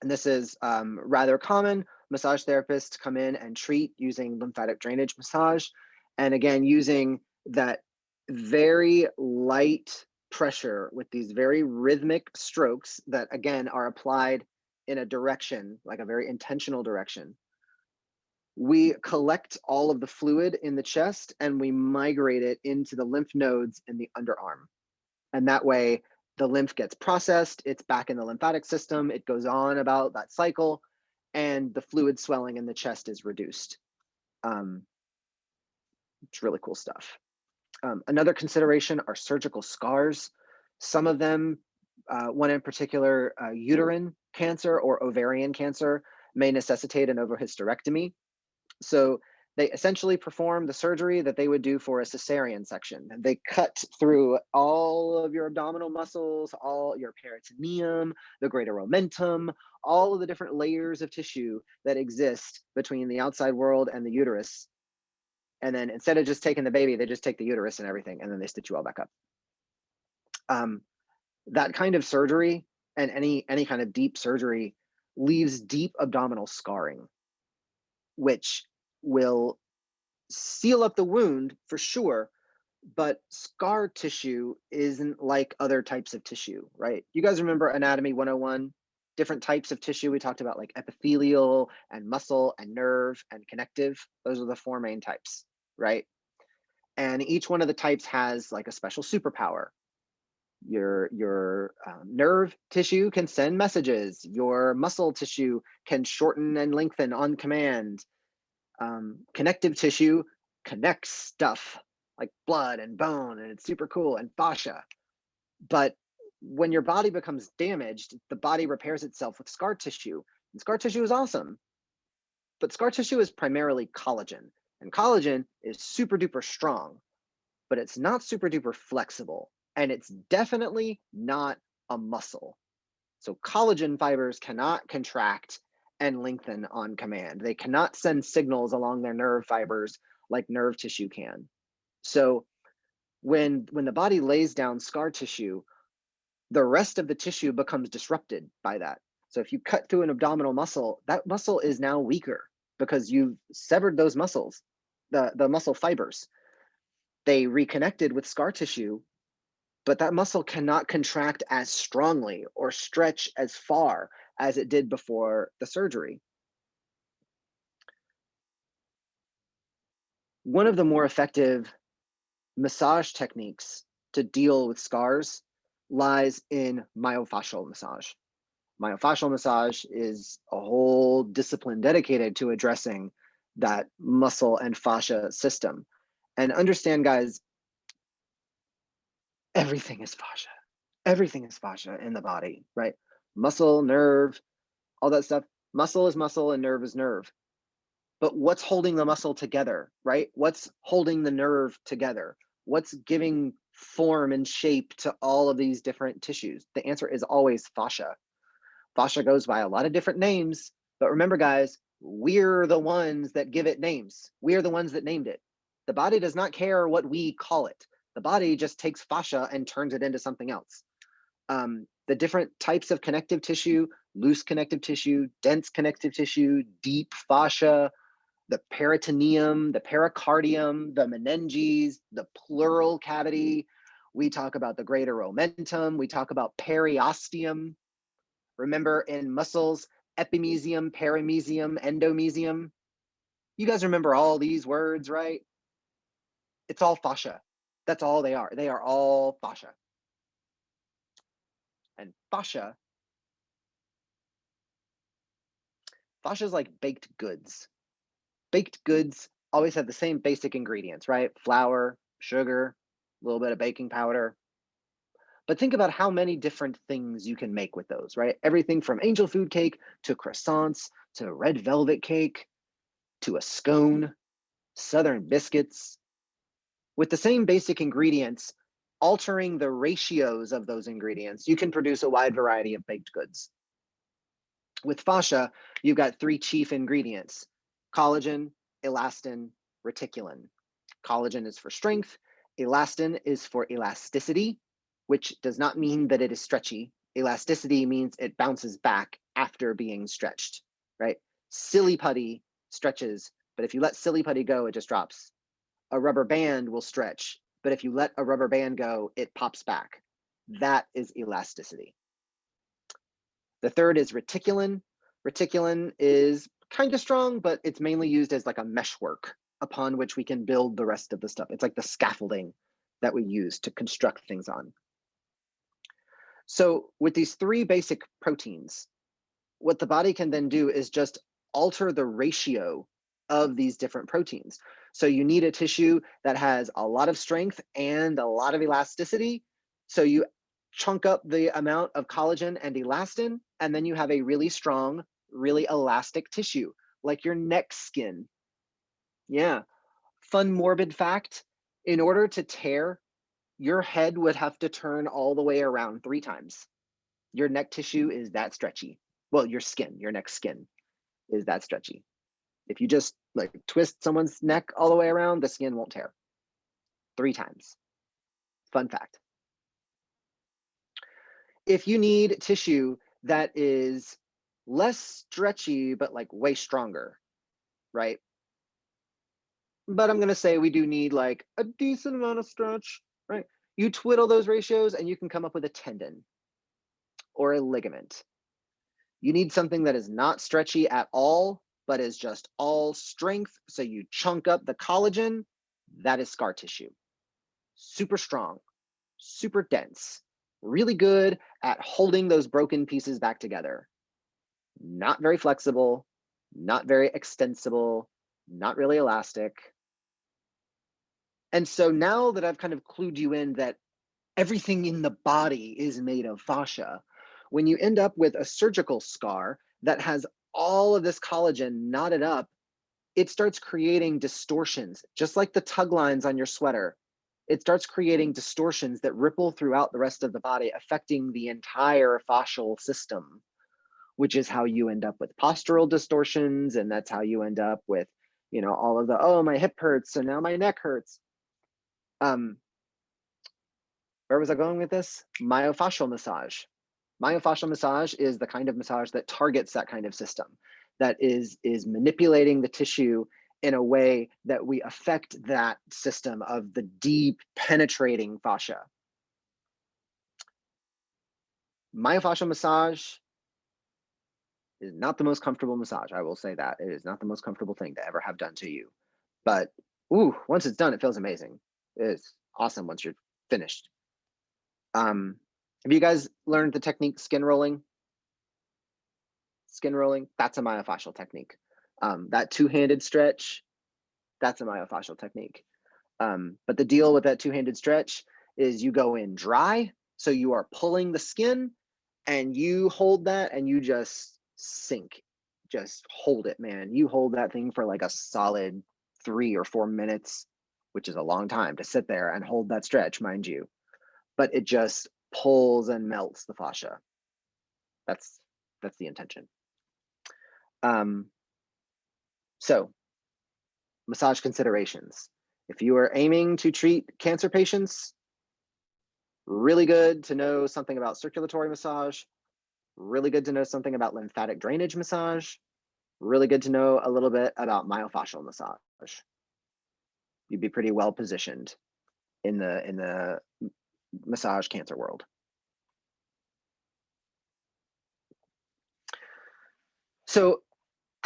And this is rather common. Massage therapists come in and treat using lymphatic drainage massage. And again, using that very light pressure with these very rhythmic strokes that again are applied in a direction, like a very intentional direction. We collect all of the fluid in the chest and we migrate it into the lymph nodes in the underarm. And that way the lymph gets processed, it's back in the lymphatic system, it goes on about that cycle, and the fluid swelling in the chest is reduced. It's really cool stuff. Another consideration are surgical scars. Some of them, one in particular, uterine cancer or ovarian cancer may necessitate an ovohysterectomy. So they essentially perform the surgery that they would do for a cesarean section. They cut through all of your abdominal muscles, all your peritoneum, the greater omentum, all of the different layers of tissue that exist between the outside world and the uterus. And then instead of just taking the baby, they just take the uterus and everything, and then they stitch you all back up. That kind of surgery and any kind of deep surgery leaves deep abdominal scarring, which will seal up the wound for sure, but scar tissue isn't like other types of tissue, right? You guys remember Anatomy 101? Different types of tissue. We talked about like epithelial and muscle and nerve and connective. Those are the four main types, right? And each one of the types has like a special superpower. Your nerve tissue can send messages. Your muscle tissue can shorten and lengthen on command. Connective tissue connects stuff like blood and bone, and it's super cool, and fascia. But when your body becomes damaged, the body repairs itself with scar tissue. And scar tissue is awesome. But scar tissue is primarily collagen. And collagen is super duper strong, but it's not super duper flexible. And it's definitely not a muscle. So collagen fibers cannot contract and lengthen on command. They cannot send signals along their nerve fibers like nerve tissue can. So when the body lays down scar tissue, the rest of the tissue becomes disrupted by that. So if you cut through an abdominal muscle, that muscle is now weaker because you've severed those muscles, the muscle fibers. They reconnected with scar tissue, but that muscle cannot contract as strongly or stretch as far as it did before the surgery. One of the more effective massage techniques to deal with scars lies in myofascial massage. Myofascial massage is a whole discipline dedicated to addressing that muscle and fascia system. And understand, guys, everything is fascia. Everything is fascia in the body, right? Muscle, nerve, all that stuff. Muscle is muscle and nerve is nerve. But what's holding the muscle together, right? What's holding the nerve together? What's giving form and shape to all of these different tissues? The answer is always fascia. Fascia goes by a lot of different names, but remember, guys, we're the ones that give it names. We are the ones that named it. The body does not care what we call it. The body just takes fascia and turns it into something else. The different types of connective tissue, loose connective tissue, dense connective tissue, deep fascia, the peritoneum, the pericardium, the meninges, the pleural cavity. We talk about the greater omentum. We talk about periosteum. Remember, in muscles, epimysium, perimysium, endomysium. You guys remember all these words, right? It's all fascia. That's all they are. They are all fascia. And fascia is like baked goods. Baked goods always have the same basic ingredients, right? Flour, sugar, a little bit of baking powder. But think about how many different things you can make with those, right? Everything from angel food cake to croissants to red velvet cake to a scone, southern biscuits. With the same basic ingredients, altering the ratios of those ingredients, you can produce a wide variety of baked goods. With fascia, you've got three chief ingredients: collagen, elastin, reticulin. Collagen is for strength, elastin is for elasticity, which does not mean that it is stretchy. Elasticity means it bounces back after being stretched, right? Silly putty stretches, but if you let silly putty go, it just drops. A rubber band will stretch, but if you let a rubber band go, it pops back. That is elasticity. The third is reticulin. Reticulin is kind of strong, but it's mainly used as like a meshwork upon which we can build the rest of the stuff. It's like the scaffolding that we use to construct things on. So with these three basic proteins, what the body can then do is just alter the ratio of these different proteins. So you need a tissue that has a lot of strength and a lot of elasticity. So you chunk up the amount of collagen and elastin, and then you have a really strong, really elastic tissue, like your neck skin. Yeah. Fun morbid fact, in order to tear, your head would have to turn all the way around 3 times. Your neck tissue is that stretchy. Well, your neck skin is that stretchy. If you just like twist someone's neck all the way around, the skin won't tear. 3 times. Fun fact. If you need tissue that is less stretchy, but like way stronger, right? But I'm gonna say we do need like a decent amount of stretch, right? You twiddle those ratios and you can come up with a tendon or a ligament. You need something that is not stretchy at all, but is just all strength. So you chunk up the collagen, that is scar tissue. Super strong, super dense, really good at holding those broken pieces back together. Not very flexible, not very extensible, not really elastic. And so now that I've kind of clued you in that everything in the body is made of fascia, when you end up with a surgical scar that has all of this collagen knotted up, it starts creating distortions, just like the tug lines on your sweater. It starts creating distortions that ripple throughout the rest of the body, affecting the entire fascial system, which is how you end up with postural distortions. And that's how you end up with, you know, all of the, oh, my hip hurts, so now my neck hurts. Where was I going with this? Myofascial massage. Myofascial massage is the kind of massage that targets that kind of system, that is manipulating the tissue in a way that we affect that system of the deep penetrating fascia. Myofascial massage is not the most comfortable massage. I will say that. It is not the most comfortable thing to ever have done to you. But ooh, once it's done, it feels amazing. It's awesome once you're finished. Have you guys learned the technique skin rolling? Skin rolling, that's a myofascial technique. That two-handed stretch, that's a myofascial technique. But the deal with that two-handed stretch is you go in dry, so you are pulling the skin, and you hold that and you just sink. Just hold it, man. You hold that thing for like a solid 3 or 4 minutes, which is a long time to sit there and hold that stretch, mind you. But it just pulls and melts the fascia. That's the intention. So massage considerations. If you are aiming to treat cancer patients, really good to know something about circulatory massage, really good to know something about lymphatic drainage massage, really good to know a little bit about myofascial massage. You'd be pretty well positioned in the massage cancer world. So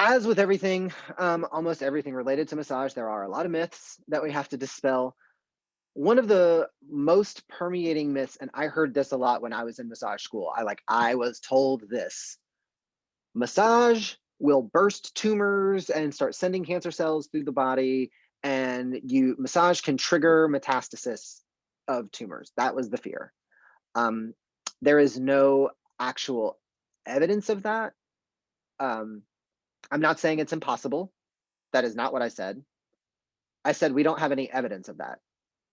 as with everything, almost everything related to massage, there are a lot of myths that we have to dispel. One of the most permeating myths, and I heard this a lot when I was in massage school, I was told this: massage will burst tumors and start sending cancer cells through the body, and massage can trigger metastasis of tumors. That was the fear. There is no actual evidence of that. I'm not saying it's impossible. That is not what I said. I said we don't have any evidence of that.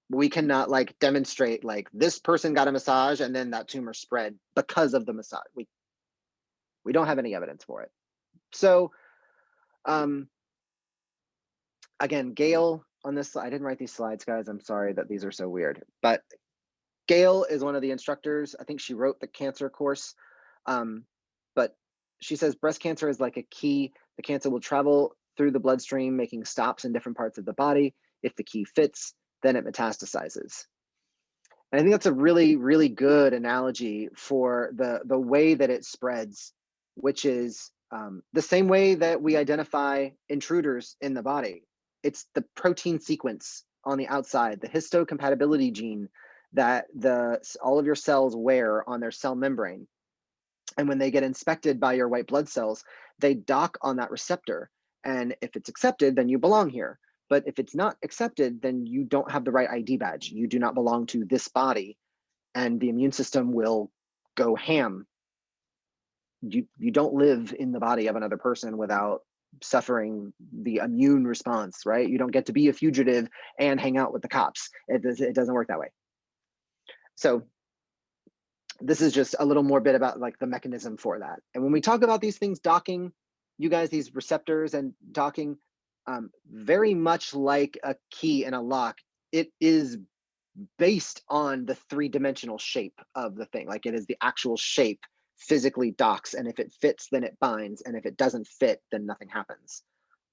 We cannot like demonstrate like this person got a massage and then that tumor spread because of the massage. We don't have any evidence for it. So again, Gail on this, I didn't write these slides, guys. I'm sorry that these are so weird, but Gail is one of the instructors. I think she wrote the cancer course. But she says breast cancer is like a key. The cancer will travel through the bloodstream, making stops in different parts of the body. If the key fits, then it metastasizes. And I think that's a really, really good analogy for the way that it spreads, which is the same way that we identify intruders in the body. It's the protein sequence on the outside, the histocompatibility gene that all of your cells wear on their cell membrane. And when they get inspected by your white blood cells, they dock on that receptor. And if it's accepted, then you belong here. But if it's not accepted, then you don't have the right ID badge. You do not belong to this body, and the immune system will go ham. You don't live in the body of another person without suffering the immune response, right? You don't get to be a fugitive and hang out with the cops. It doesn't work that way. So this is just a little more bit about like the mechanism for that. And when we talk about these things docking, you guys, these receptors and docking, very much like a key and a lock, it is based on the three-dimensional shape of the thing. Like it is the actual shape physically docks, and if it fits, then it binds, and if it doesn't fit, then nothing happens.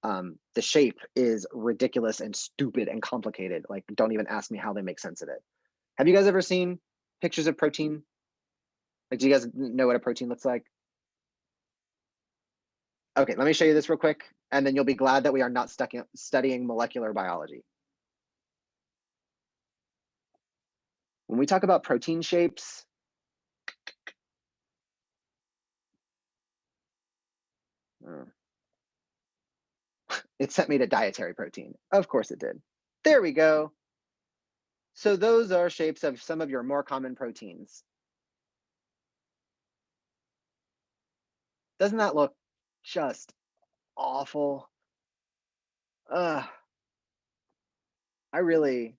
The shape is ridiculous and stupid and complicated. Like, don't even ask me how they make sense of it. Have you guys ever seen pictures of protein? Like, do you guys know what a protein looks like? Okay, let me show you this real quick, and then you'll be glad that we are not studying molecular biology. When we talk about protein shapes, it sent me to dietary protein. Of course it did. There we go. So those are shapes of some of your more common proteins. Doesn't that look just awful? I really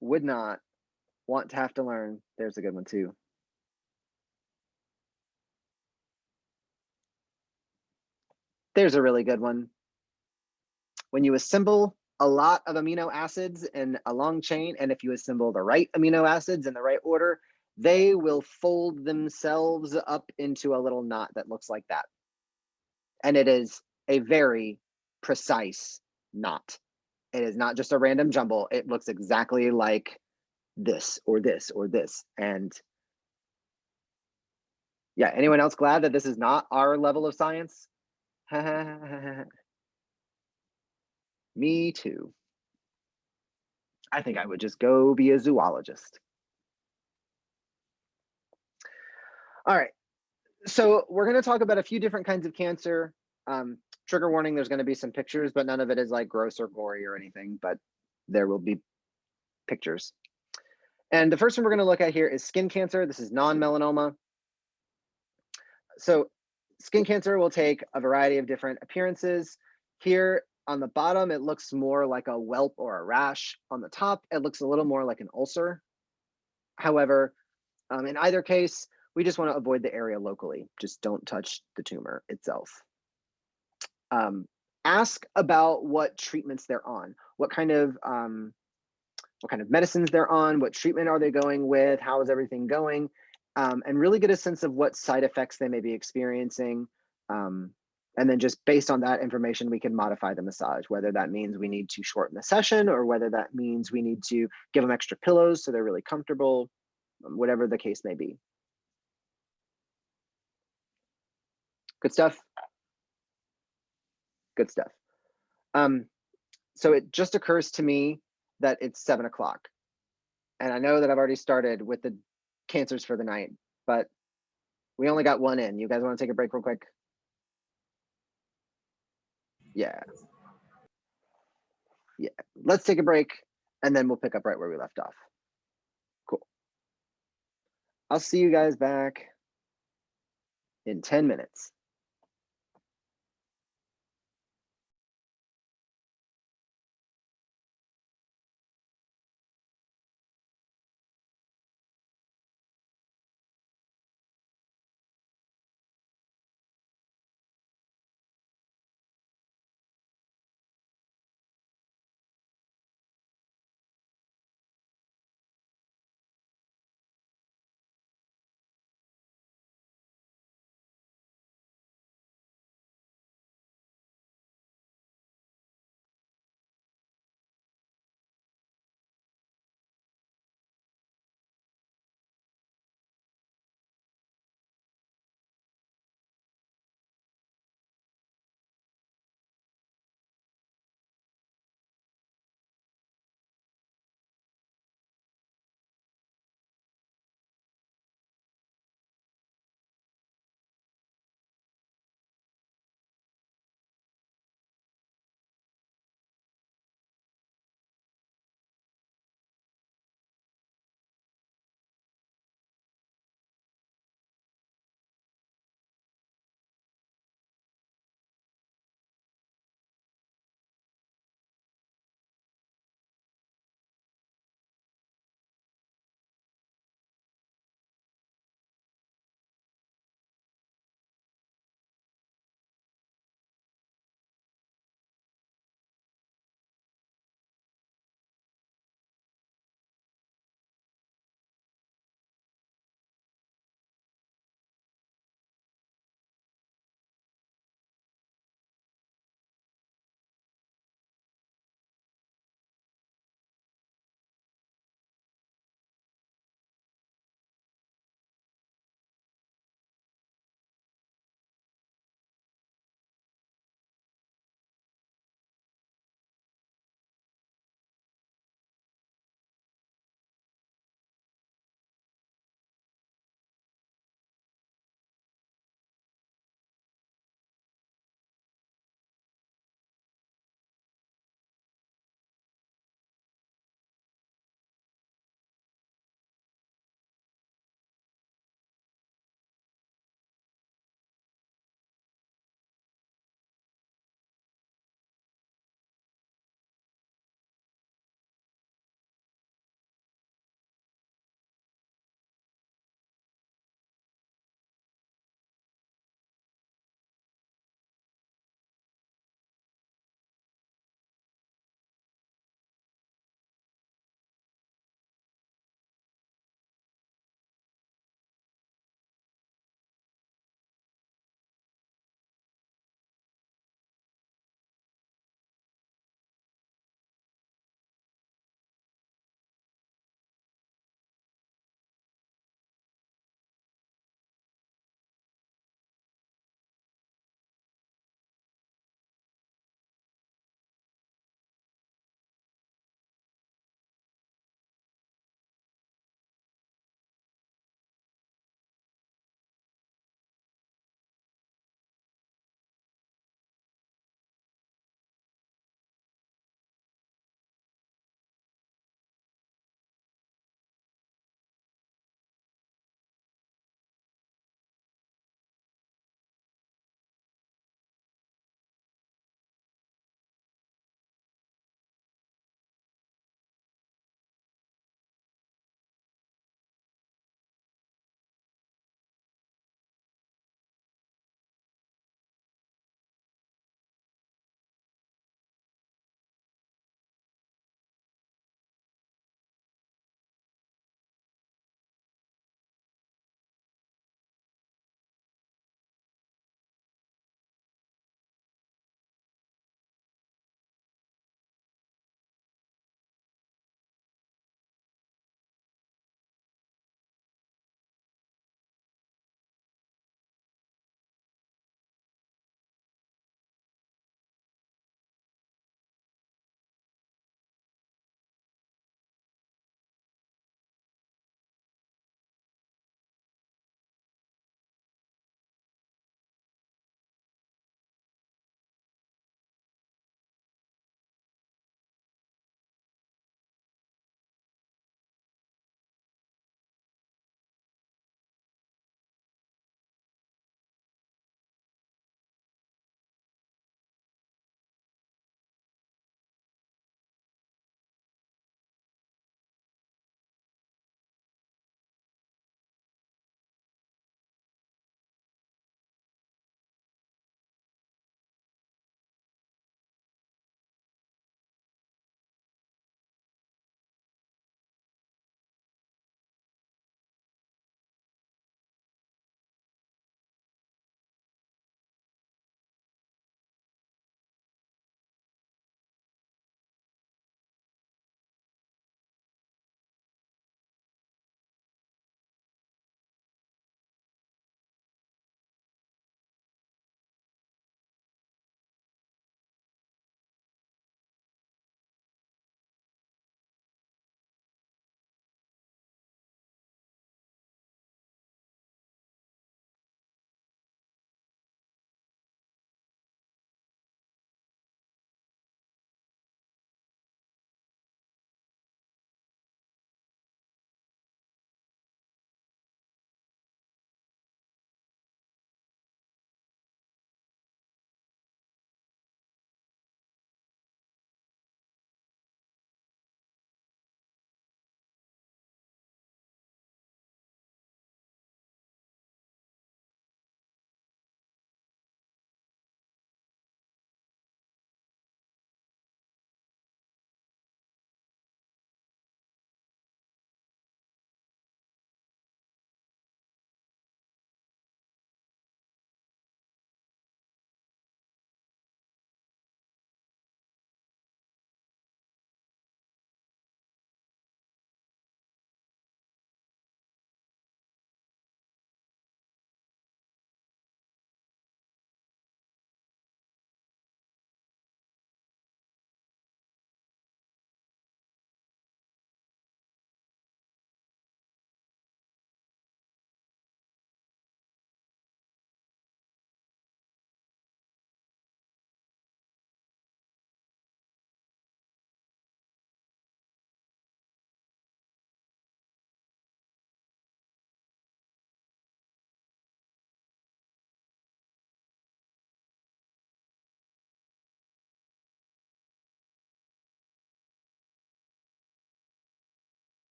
would not want to have to learn. There's a good one too. There's a really good one. When you assemble a lot of amino acids in a long chain, and if you assemble the right amino acids in the right order, they will fold themselves up into a little knot that looks like that. And it is a very precise knot. It is not just a random jumble. It looks exactly like this or this or this. And yeah, anyone else glad that this is not our level of science? Me too. I think I would just go be a zoologist. All right, so we're going to talk about a few different kinds of cancer. Trigger warning, there's going to be some pictures, but none of it is like gross or gory or anything, but there will be pictures. And the first one we're going to look at here is skin cancer. This is non-melanoma. So skin cancer will take a variety of different appearances. Here on the bottom, it looks more like a whelp or a rash. On the top, it looks a little more like an ulcer. However, in either case, we just want to avoid the area locally. Just don't touch the tumor itself. Ask about what treatments they're on, what kind of medicines they're on, what treatment are they going with, how is everything going, and really get a sense of what side effects they may be experiencing. And then just based on that information, we can modify the massage, whether that means we need to shorten the session or whether that means we need to give them extra pillows so they're really comfortable, whatever the case may be. Good stuff. Good stuff. So it just occurs to me that it's 7 o'clock. And I know that I've already started with the cancers for the night, but we only got one in. You guys want to take a break real quick? Yeah. Yeah, let's take a break and then we'll pick up right where we left off. Cool. I'll see you guys back in 10 minutes.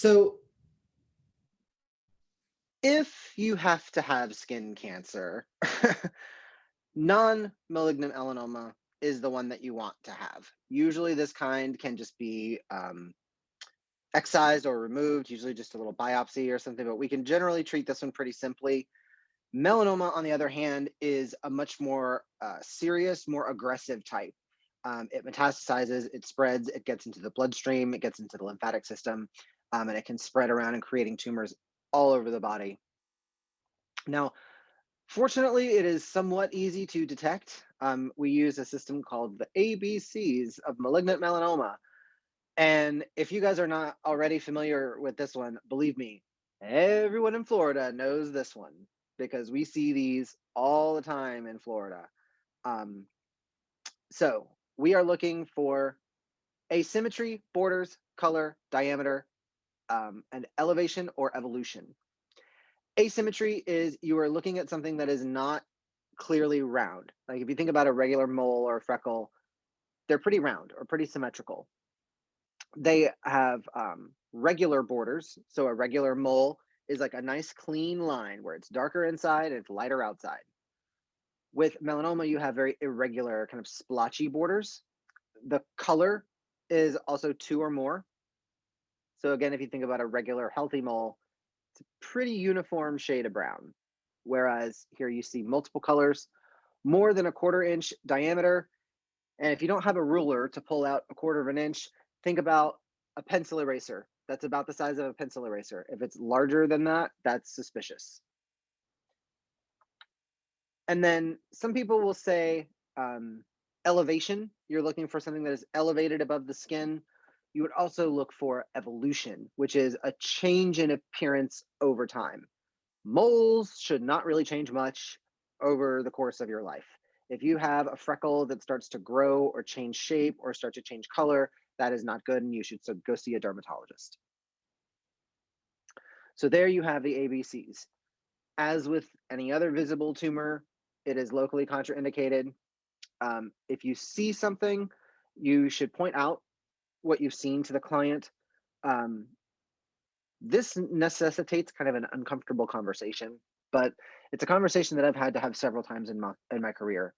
So if you have to have skin cancer, non-malignant melanoma is the one that you want to have. Usually this kind can just be excised or removed, usually just a little biopsy or something, but we can generally treat this one pretty simply. Melanoma, on the other hand, is a much more serious, more aggressive type. It metastasizes, it spreads, it gets into the bloodstream, it gets into the lymphatic system, and it can spread around and creating tumors all over the body. Now, fortunately, it is somewhat easy to detect. We use a system called the ABCs of malignant melanoma. And if you guys are not already familiar with this one, believe me, everyone in Florida knows this one because we see these all the time in Florida. So we are looking for asymmetry, borders, color, diameter, and elevation or evolution. Asymmetry is you are looking at something that is not clearly round. Like if you think about a regular mole or a freckle, they're pretty round or pretty symmetrical. They have regular borders. So a regular mole is like a nice clean line where it's darker inside and it's lighter outside. With melanoma, you have very irregular kind of splotchy borders. The color is also 2 or more. So again, if you think about a regular healthy mole, it's a pretty uniform shade of brown. Whereas here you see multiple colors, more than a 1/4 inch diameter. And if you don't have a ruler to pull out a 1/4 of an inch, think about a pencil eraser. That's about the size of a pencil eraser. If it's larger than that, that's suspicious. And then some people will say elevation. You're looking for something that is elevated above the skin. You would also look for evolution, which is a change in appearance over time. Moles should not really change much over the course of your life. If you have a freckle that starts to grow or change shape or start to change color, that is not good and you should go see a dermatologist. So there you have the ABCs. As with any other visible tumor, it is locally contraindicated. If you see something, you should point out what you've seen to the client. This necessitates kind of an uncomfortable conversation, but it's a conversation that I've had to have several times in my career.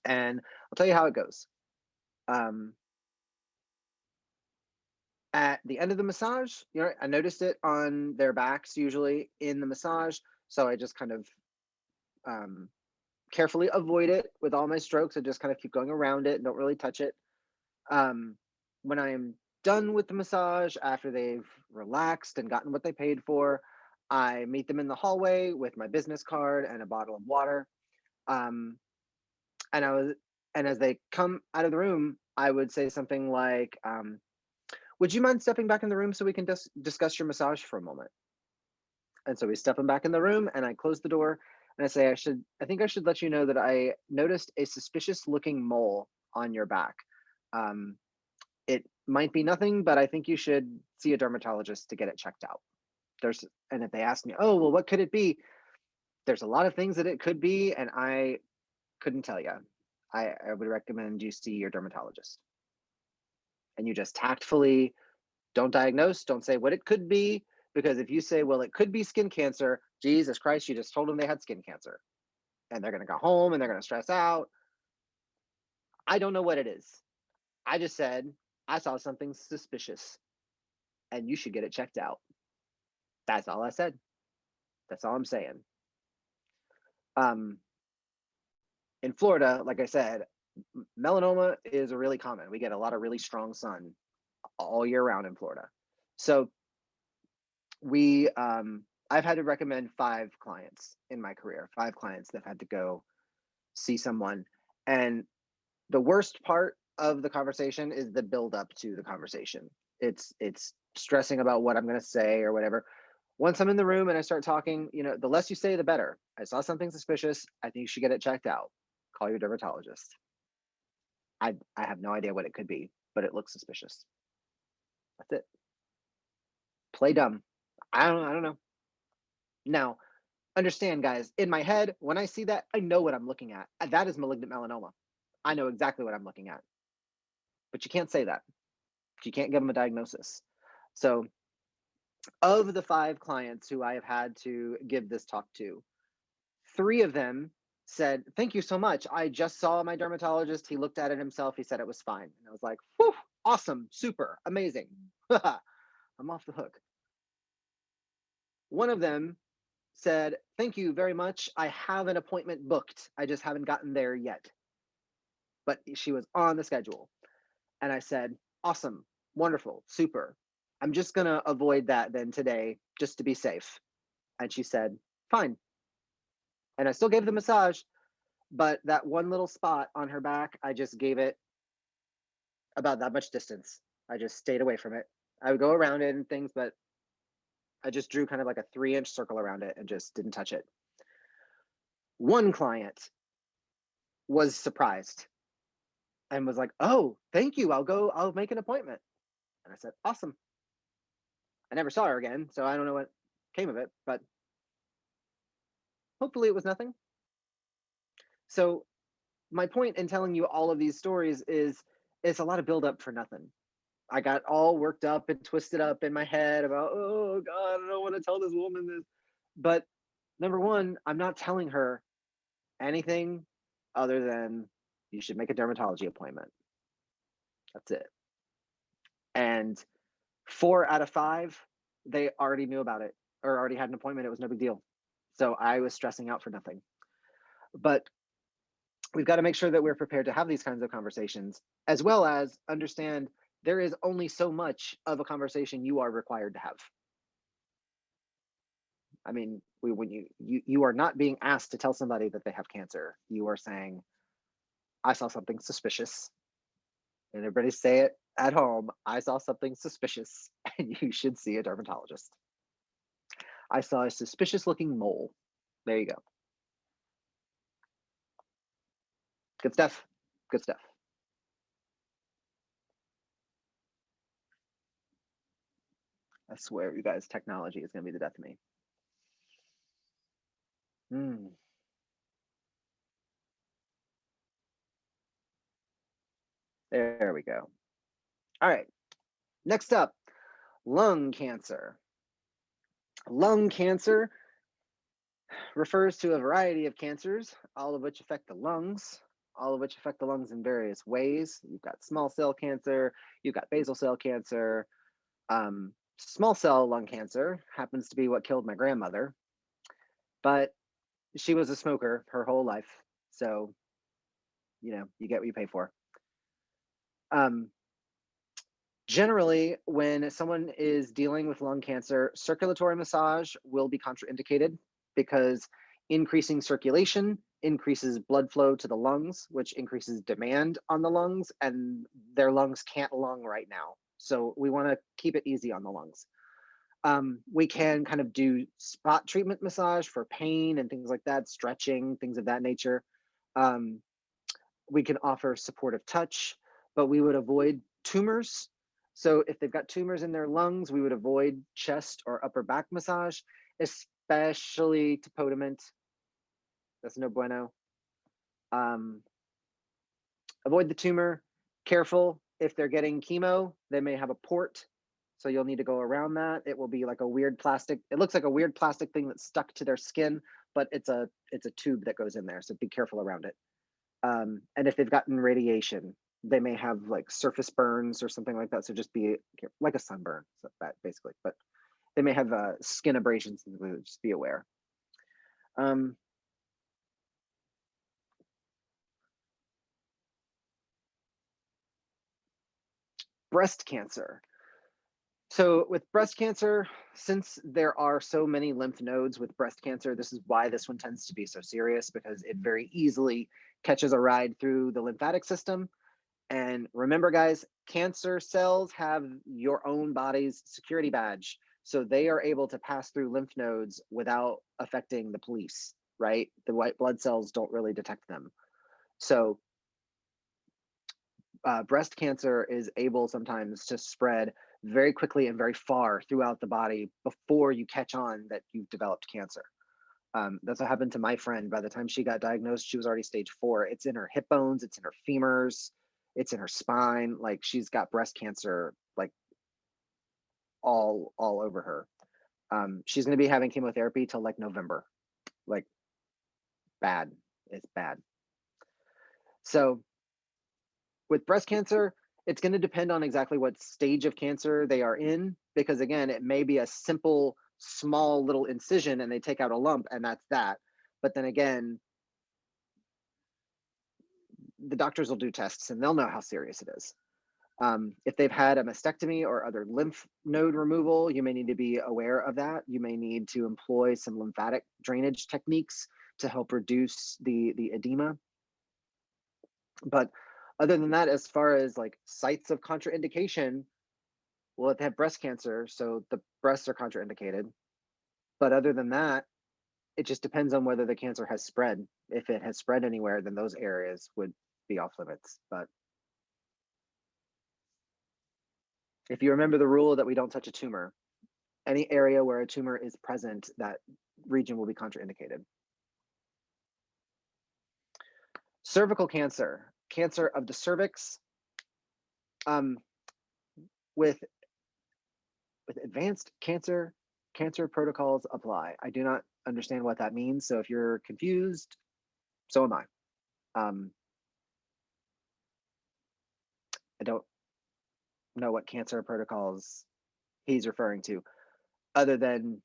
And I'll tell you how it goes. At the end of the massage, I noticed it on their backs usually in the massage. So I just kind of carefully avoid it with all my strokes and just kind of keep going around it and don't really touch it. When I am done with the massage, after they've relaxed and gotten what they paid for, I meet them in the hallway with my business card and a bottle of water. And as they come out of the room, I would say something like, would you mind stepping back in the room so we can discuss your massage for a moment? And so we step them back in the room and I close the door and I say, I think I should let you know that I noticed a suspicious looking mole on your back. It might be nothing, but I think you should see a dermatologist to get it checked out. And if they ask me, oh, well, what could it be? There's a lot of things that it could be, and I couldn't tell you. I would recommend you see your dermatologist. And you just tactfully don't diagnose, don't say what it could be, because if you say, well, it could be skin cancer, Jesus Christ, you just told them they had skin cancer. And they're going to go home and they're going to stress out. I don't know what it is. I just said, I saw something suspicious and you should get it checked out. That's all I said. That's all I'm saying. In Florida, like I said, melanoma is really common. We get a lot of really strong sun all year round in Florida. So I've had to recommend 5 clients in my career, 5 clients that had to go see someone. And the worst part of the conversation is the build up to the conversation. It's stressing about what I'm going to say or whatever. Once I'm in the room and I start talking, the less you say, the better. I saw something suspicious. I think you should get it checked out. Call your dermatologist. I have no idea what it could be, but it looks suspicious. That's it. Play dumb. I don't know. Now, understand, guys, in my head, when I see that, I know what I'm looking at. That is malignant melanoma. I know exactly what I'm looking at. But you can't say that. You can't give them a diagnosis. So Of the 5 clients who I have had to give this talk to, 3 of them said, "Thank you so much. I just saw my dermatologist. He looked at it himself. He said it was fine." And I was like, "Whew, awesome, super, amazing." I'm off the hook. One of them said, "Thank you very much. I have an appointment booked. I just haven't gotten there yet." But she was on the schedule. And I said, "Awesome, wonderful, super. I'm just going to avoid that then today just to be safe." And she said, "Fine." And I still gave the massage, but that one little spot on her back, I just gave it about that much distance. I just stayed away from it. I would go around it and things, but I just drew kind of like a 3-inch circle around it and just didn't touch it. One client was surprised and was like, "Oh, thank you. I'll make an appointment." And I said, "Awesome." I never saw her again, so I don't know what came of it, but hopefully it was nothing. So my point in telling you all of these stories is it's a lot of buildup for nothing. I got all worked up and twisted up in my head about, oh God, I don't want to tell this woman this. But number one, I'm not telling her anything other than you should make a dermatology appointment. That's it. And 4 out of 5, they already knew about it or already had an appointment. It was no big deal. So I was stressing out for nothing. But we've got to make sure that we're prepared to have these kinds of conversations, as well as understand there is only so much of a conversation you are required to have. I mean, when you are not being asked to tell somebody that they have cancer. You are saying, "I saw something suspicious," and everybody say it at home. "I saw something suspicious, and you should see a dermatologist." "I saw a suspicious-looking mole." There you go. Good stuff. Good stuff. I swear, you guys, technology is going to be the death of me. There we go. All right. Next up, lung cancer. Lung cancer refers to a variety of cancers, all of which affect the lungs, all of which affect the lungs in various ways. You've got small cell cancer, you've got basal cell cancer. Small cell lung cancer happens to be what killed my grandmother, but she was a smoker her whole life. So, you get what you pay for. Generally, when someone is dealing with lung cancer, circulatory massage will be contraindicated because increasing circulation increases blood flow to the lungs, which increases demand on the lungs, and their lungs can't lung right now. So we want to keep it easy on the lungs. We can kind of do spot treatment massage for pain and things like that, stretching, things of that nature. We can offer supportive touch, but we would avoid tumors. So if they've got tumors in their lungs, we would avoid chest or upper back massage, especially tapotement. That's no bueno. Avoid the tumor. Careful, if they're getting chemo, they may have a port. So you'll need to go around that. It will be like a weird plastic. It looks like a weird plastic thing that's stuck to their skin, but it's a tube that goes in there. So be careful around it. And if they've gotten radiation, they may have like surface burns or something like that. So just be like a sunburn, so that basically, but they may have skin abrasions, just be aware. Breast cancer. So with breast cancer, since there are so many lymph nodes with breast cancer, this is why this one tends to be so serious, because it very easily catches a ride through the lymphatic system. And remember, guys, cancer cells have your own body's security badge. So they are able to pass through lymph nodes without affecting the police, right? The white blood cells don't really detect them. So breast cancer is able sometimes to spread very quickly and very far throughout the body before you catch on that you've developed cancer. That's what happened to my friend. By the time she got diagnosed, she was already stage 4. It's in her hip bones, it's in her femurs, it's in her spine. Like, she's got breast cancer like all over her. She's going to be having chemotherapy till like November. Like, bad. It's bad. So with breast cancer, it's going to depend on exactly what stage of cancer they are in, because again, it may be a simple, small little incision and they take out a lump and that's that. But then again, the doctors will do tests and they'll know how serious it is. If they've had a mastectomy or other lymph node removal, you may need to be aware of that. You may need to employ some lymphatic drainage techniques to help reduce the edema. But other than that, as far as like sites of contraindication, well, if they have breast cancer, so the breasts are contraindicated. But other than that, it just depends on whether the cancer has spread. If it has spread anywhere, then those areas would be off limits. But if you remember the rule that we don't touch a tumor, any area where a tumor is present, that region will be contraindicated. Cervical cancer, cancer of the cervix. With advanced cancer protocols apply. I do not understand what that means. So if you're confused, so am I. I don't know what cancer protocols he's referring to, other than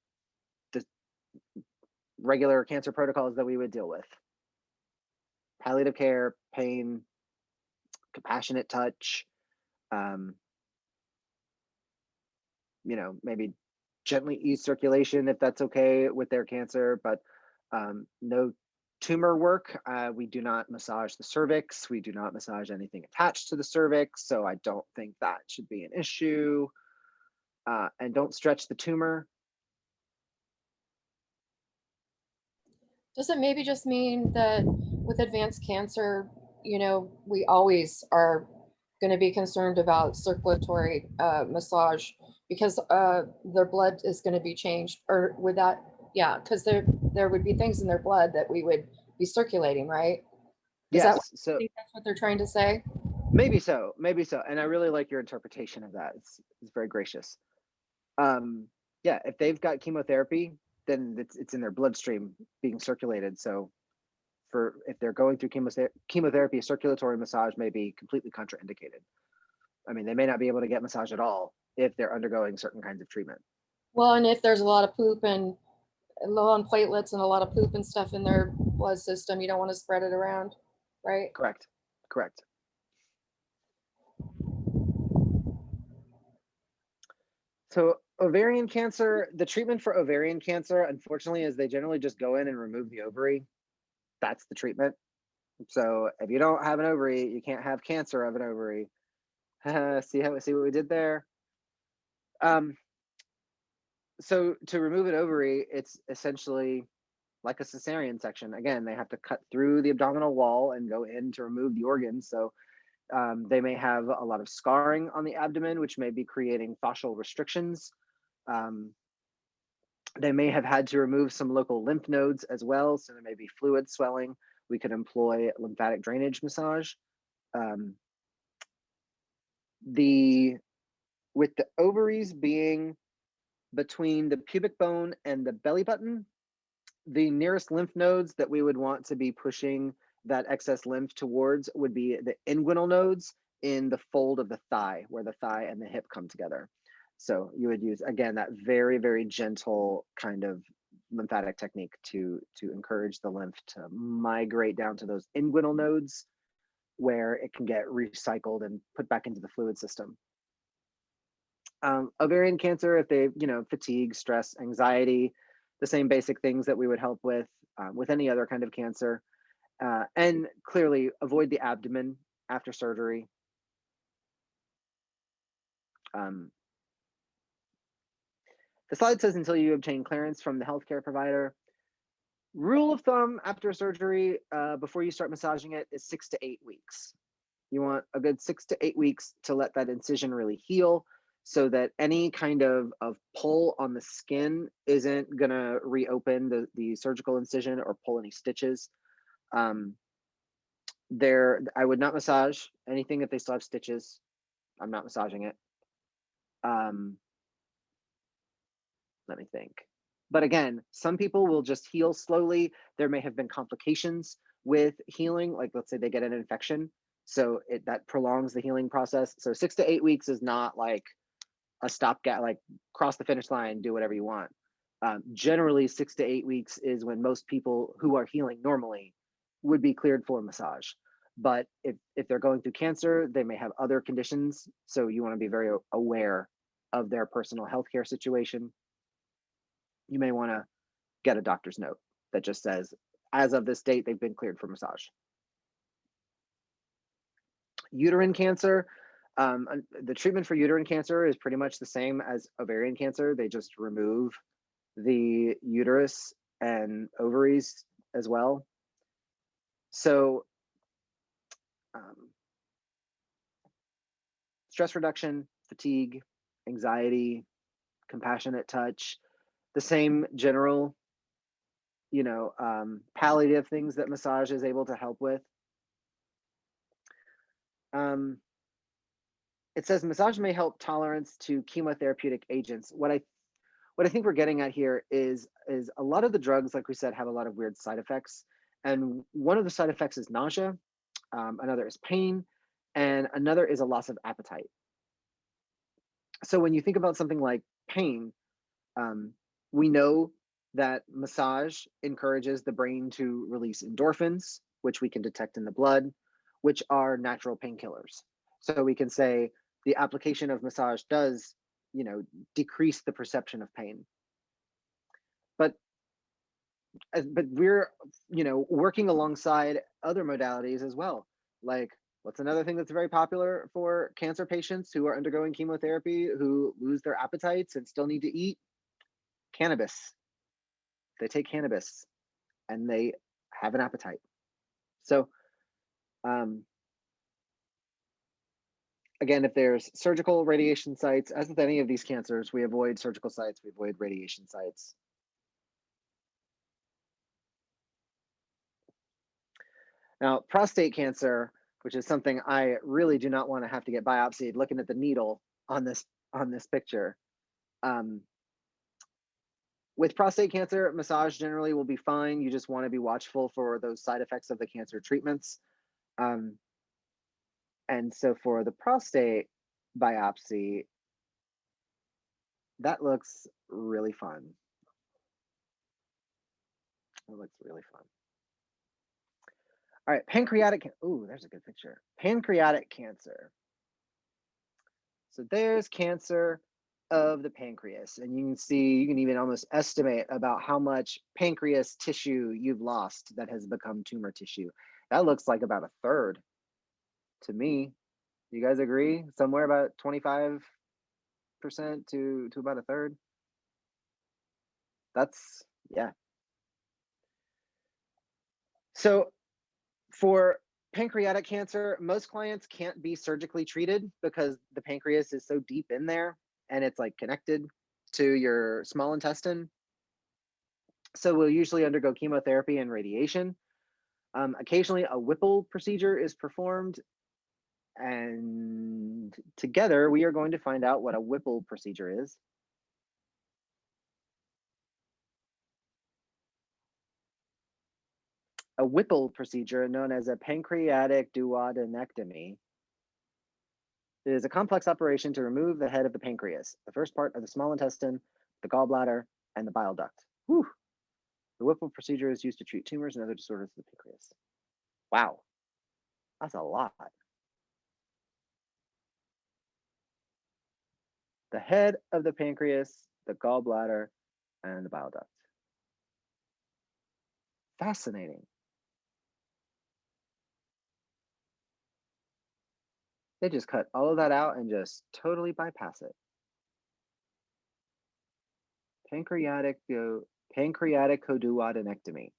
the regular cancer protocols that we would deal with. Palliative care, pain, compassionate touch, you know, maybe gently ease circulation if that's okay with their cancer, but no tumor work. We do not massage the cervix. We do not massage anything attached to the cervix. So I don't think that should be an issue. And don't stretch the tumor. Does it maybe just mean that with advanced cancer, you know, we always are going to be concerned about circulatory massage because their blood is going to be changed, or would that, yeah, because there would be things in their blood that we would be circulating, right? Is that Yes, so that's what they're trying to say? maybe so, and I really like your interpretation of that. It's very gracious. Yeah, if they've got chemotherapy, then it's in their bloodstream being circulated. So if they're going through chemotherapy, circulatory massage may be completely contraindicated. I mean, they may not be able to get massage at all if they're undergoing certain kinds of treatment. Well, and if there's a lot of poop and low on platelets and a lot of poop and stuff in their blood system, you don't want to spread it around, right? Correct. So ovarian cancer, the treatment for ovarian cancer, unfortunately, is they generally just go in and remove the ovary. That's the treatment. So if you don't have an ovary, you can't have cancer of an ovary. See what we did there? So to remove an ovary, it's essentially like a cesarean section. Again, they have to cut through the abdominal wall and go in to remove the organs. So they may have a lot of scarring on the abdomen, which may be creating fascial restrictions. They may have had to remove some local lymph nodes as well. So there may be fluid swelling. We could employ lymphatic drainage massage. With the ovaries being between the pubic bone and the belly button, the nearest lymph nodes that we would want to be pushing that excess lymph towards would be the inguinal nodes in the fold of the thigh, where the thigh and the hip come together. So you would use, again, that very, very gentle kind of lymphatic technique to encourage the lymph to migrate down to those inguinal nodes where it can get recycled and put back into the fluid system. Ovarian cancer, if they, fatigue, stress, anxiety, the same basic things that we would help with any other kind of cancer. And clearly avoid the abdomen after surgery. The slide says until you obtain clearance from the healthcare provider. Rule of thumb after surgery, before you start massaging it, is 6 to 8 weeks. You want a good 6 to 8 weeks to let that incision really heal, so that any kind of pull on the skin isn't gonna reopen the surgical incision or pull any stitches. I would not massage anything if they still have stitches. I'm not massaging it. Let me think. But again, some people will just heal slowly. There may have been complications with healing, like let's say they get an infection, so that prolongs the healing process. So 6 to 8 weeks is not like a stopgap, like cross the finish line, do whatever you want. Generally, 6 to 8 weeks is when most people who are healing normally would be cleared for massage. But if they're going through cancer, they may have other conditions. So you want to be very aware of their personal healthcare situation. You may want to get a doctor's note that just says, as of this date, they've been cleared for massage. Uterine cancer, the treatment for uterine cancer is pretty much the same as ovarian cancer. They just remove the uterus and ovaries as well. So stress reduction, fatigue, anxiety, compassionate touch, the same general, palliative things that massage is able to help with. It says massage may help tolerance to chemotherapeutic agents. What I think we're getting at here is a lot of the drugs, like we said, have a lot of weird side effects. And one of the side effects is nausea, another is pain, and another is a loss of appetite. So when you think about something like pain, we know that massage encourages the brain to release endorphins, which we can detect in the blood, which are natural painkillers. So we can say the application of massage does, decrease the perception of pain. But we're, working alongside other modalities as well. Like, what's another thing that's very popular for cancer patients who are undergoing chemotherapy, who lose their appetites and still need to eat? Cannabis. They take cannabis and they have an appetite. So, again, if there's surgical radiation sites, as with any of these cancers, we avoid surgical sites, we avoid radiation sites. Now, prostate cancer, which is something I really do not want to have to get biopsied, looking at the needle on this picture. With prostate cancer, massage generally will be fine. You just want to be watchful for those side effects of the cancer treatments. And so for the prostate biopsy, that looks really fun. It looks really fun. All right, pancreatic, ooh, there's a good picture. Pancreatic cancer. So there's cancer of the pancreas, and you can see, you can even almost estimate about how much pancreas tissue you've lost that has become tumor tissue. That looks like about a third to me. You guys agree? Somewhere about 25% to about a third. That's, yeah. So for pancreatic cancer, most clients can't be surgically treated because the pancreas is so deep in there and it's like connected to your small intestine. So we'll usually undergo chemotherapy and radiation. Occasionally a Whipple procedure is performed, and together we are going to find out what a Whipple procedure is. A Whipple procedure, known as a pancreatic duodenectomy, is a complex operation to remove the head of the pancreas, the first part of the small intestine, the gallbladder, and the bile duct. Whew. The Whipple procedure is used to treat tumors and other disorders of the pancreas. Wow, that's a lot. The head of the pancreas, the gallbladder, and the bile duct. Fascinating. They just cut all of that out and just totally bypass it. Pancreaticoduodenectomy.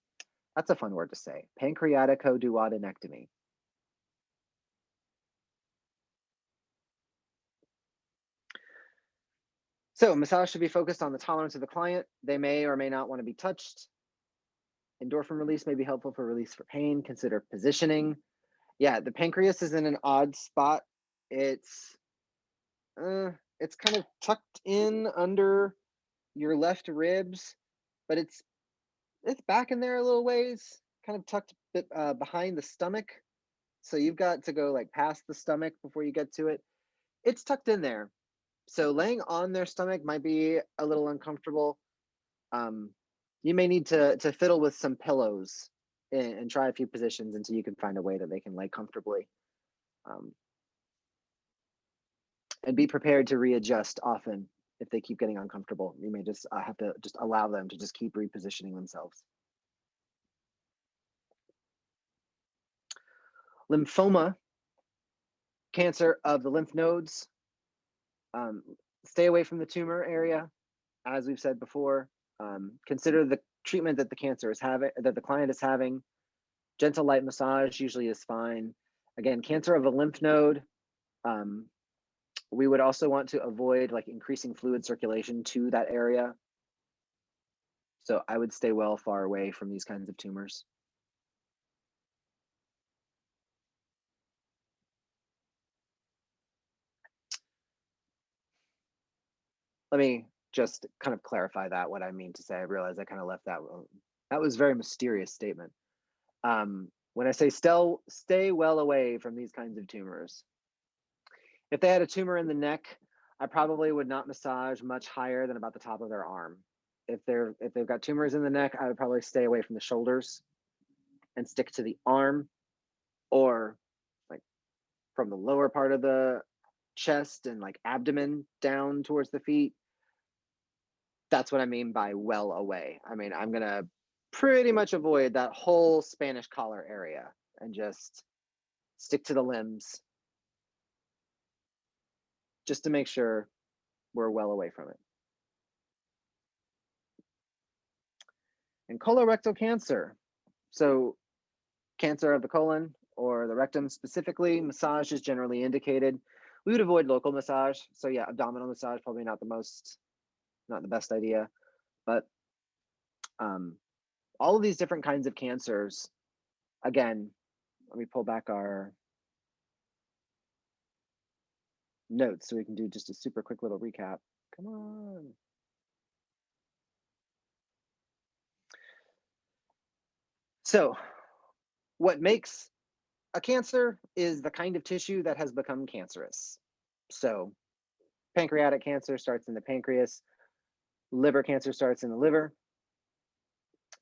That's a fun word to say. Pancreaticoduodenectomy. So massage should be focused on the tolerance of the client. They may or may not want to be touched. Endorphin release may be helpful for release for pain. Consider positioning. Yeah, the pancreas is in an odd spot. It's kind of tucked in under your left ribs, but it's back in there a little ways, kind of tucked behind the stomach. So you've got to go like past the stomach before you get to it. It's tucked in there. So laying on their stomach might be a little uncomfortable. You may need to fiddle with some pillows and try a few positions until you can find a way that they can lay comfortably. And be prepared to readjust often if they keep getting uncomfortable. You may just have to just allow them to just keep repositioning themselves. Lymphoma, cancer of the lymph nodes. Stay away from the tumor area, as we've said before. Consider the treatment that the cancer is having, that the client is having. Gentle light massage usually is fine. Again, cancer of the lymph node. We would also want to avoid like increasing fluid circulation to that area. So I would stay well far away from these kinds of tumors. Let me just kind of clarify that, what I mean to say. I realize I kind of left that. That was a very mysterious statement. When I say stay well away from these kinds of tumors. If they had a tumor in the neck, I probably would not massage much higher than about the top of their arm. If they've got tumors in the neck, I would probably stay away from the shoulders and stick to the arm, or like from the lower part of the chest and like abdomen down towards the feet. That's what I mean by well away. I mean, I'm gonna pretty much avoid that whole Spanish collar area and just stick to the limbs, just to make sure we're well away from it. And colorectal cancer. So cancer of the colon or the rectum specifically, massage is generally indicated. We would avoid local massage. So yeah, abdominal massage, probably not the best idea. But all of these different kinds of cancers, again, let me pull back our notes so we can do just a super quick little recap. Come on. So what makes a cancer is the kind of tissue that has become cancerous. So pancreatic cancer starts in the pancreas, liver cancer starts in the liver.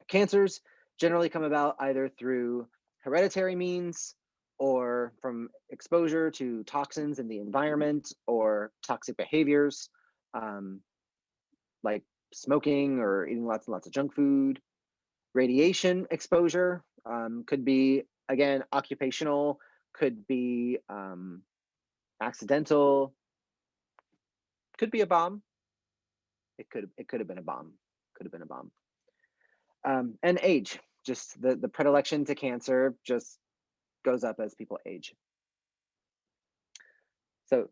Cancers generally come about either through hereditary means or from exposure to toxins in the environment or toxic behaviors, like smoking or eating lots and lots of junk food. Radiation exposure could be, again, occupational, could be accidental, could be a bomb. It could have been a bomb. Could have been a bomb. And age, just the predilection to cancer just goes up as people age. So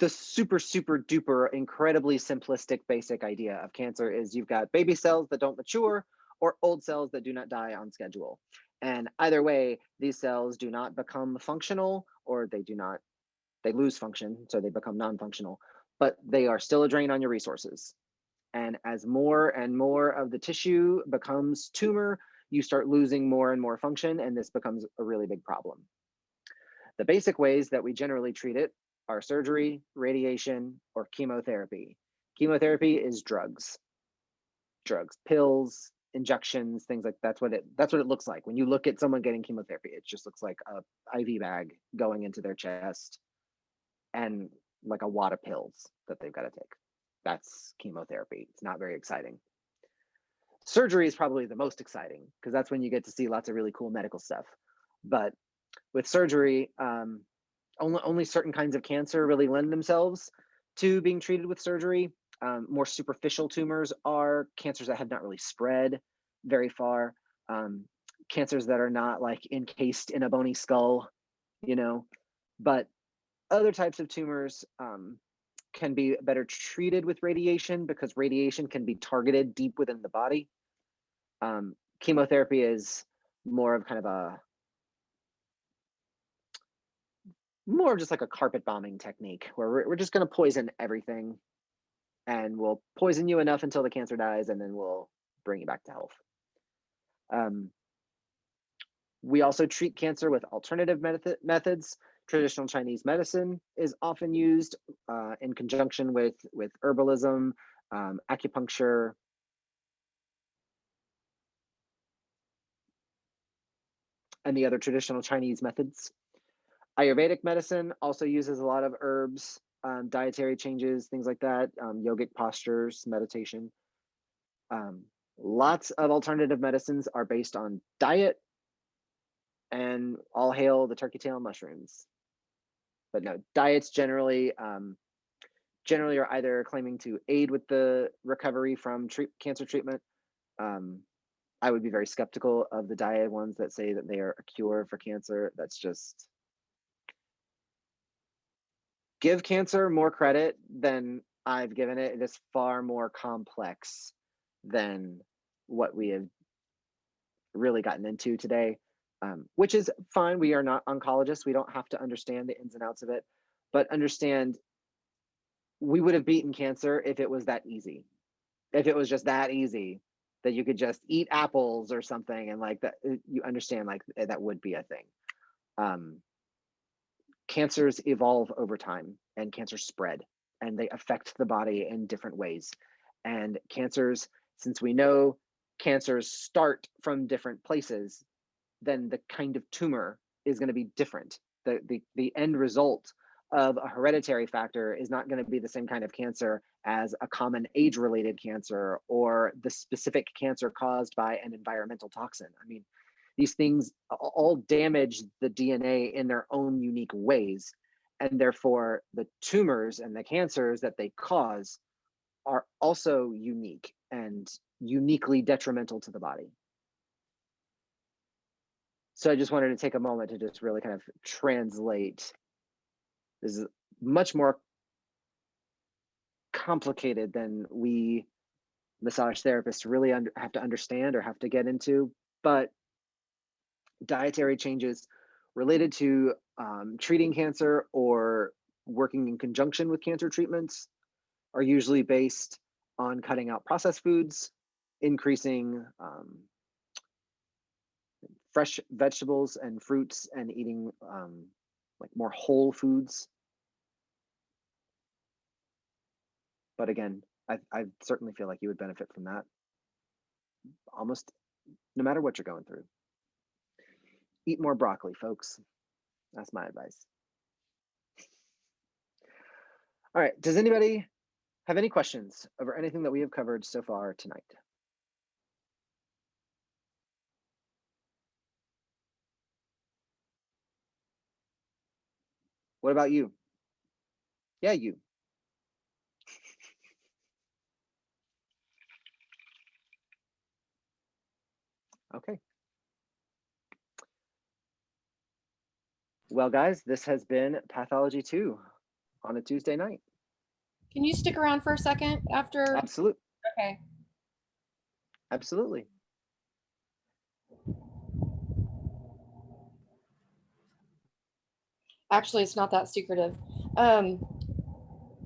the super, super duper, incredibly simplistic basic idea of cancer is you've got baby cells that don't mature or old cells that do not die on schedule. And either way, these cells do not become functional, or they lose function, so they become non-functional, but they are still a drain on your resources. And as more and more of the tissue becomes tumor, you start losing more and more function, and this becomes a really big problem. The basic ways that we generally treat it are surgery, radiation, or chemotherapy. Chemotherapy is drugs, pills, injections, things like that's what it looks like. When you look at someone getting chemotherapy, it just looks like a IV bag going into their chest and like a wad of pills that they've got to take. That's chemotherapy. It's not very exciting. Surgery is probably the most exciting because that's when you get to see lots of really cool medical stuff. But with surgery, only certain kinds of cancer really lend themselves to being treated with surgery. More superficial tumors are cancers that have not really spread very far. Cancers that are not like encased in a bony skull, but other types of tumors can be better treated with radiation because radiation can be targeted deep within the body. Chemotherapy is more of kind of more just like a carpet bombing technique where we're just going to poison everything and we'll poison you enough until the cancer dies, and then we'll bring you back to health. We also treat cancer with alternative methods. Traditional Chinese medicine is often used in conjunction with herbalism, acupuncture, and the other traditional Chinese methods. Ayurvedic medicine also uses a lot of herbs, dietary changes, things like that, yogic postures, meditation. Lots of alternative medicines are based on diet, and all hail the turkey tail mushrooms. But no, diets generally are either claiming to aid with the recovery from cancer treatment. I would be very skeptical of the diet ones that say that they are a cure for cancer. That's just, give cancer more credit than I've given it. It is far more complex than what we have really gotten into today, which is fine. We are not oncologists. We don't have to understand the ins and outs of it, but understand we would have beaten cancer if it was that easy. If it was just that easy that you could just eat apples or something, and like that, you understand, like that would be a thing. Cancers evolve over time, and cancers spread, and they affect the body in different ways. And cancers, since we know cancers start from different places, then the kind of tumor is going to be different. The end result of a hereditary factor is not going to be the same kind of cancer as a common age-related cancer or the specific cancer caused by an environmental toxin. I mean, these things all damage the DNA in their own unique ways, and therefore the tumors and the cancers that they cause are also unique and uniquely detrimental to the body. So I just wanted to take a moment to just really kind of translate. This is much more complicated than we massage therapists really have to understand or have to get into, but dietary changes related to treating cancer or working in conjunction with cancer treatments are usually based on cutting out processed foods, increasing fresh vegetables and fruits, and eating like more whole foods. But again, I certainly feel like you would benefit from that almost no matter what you're going through. Eat more broccoli, folks. That's my advice. All right, does anybody have any questions over anything that we have covered so far tonight? What about you? Yeah, you. Okay. Well, guys, this has been Pathology 2 on a Tuesday night. Can you stick around for a second after? Absolutely. Okay. Absolutely. Actually, it's not that secretive.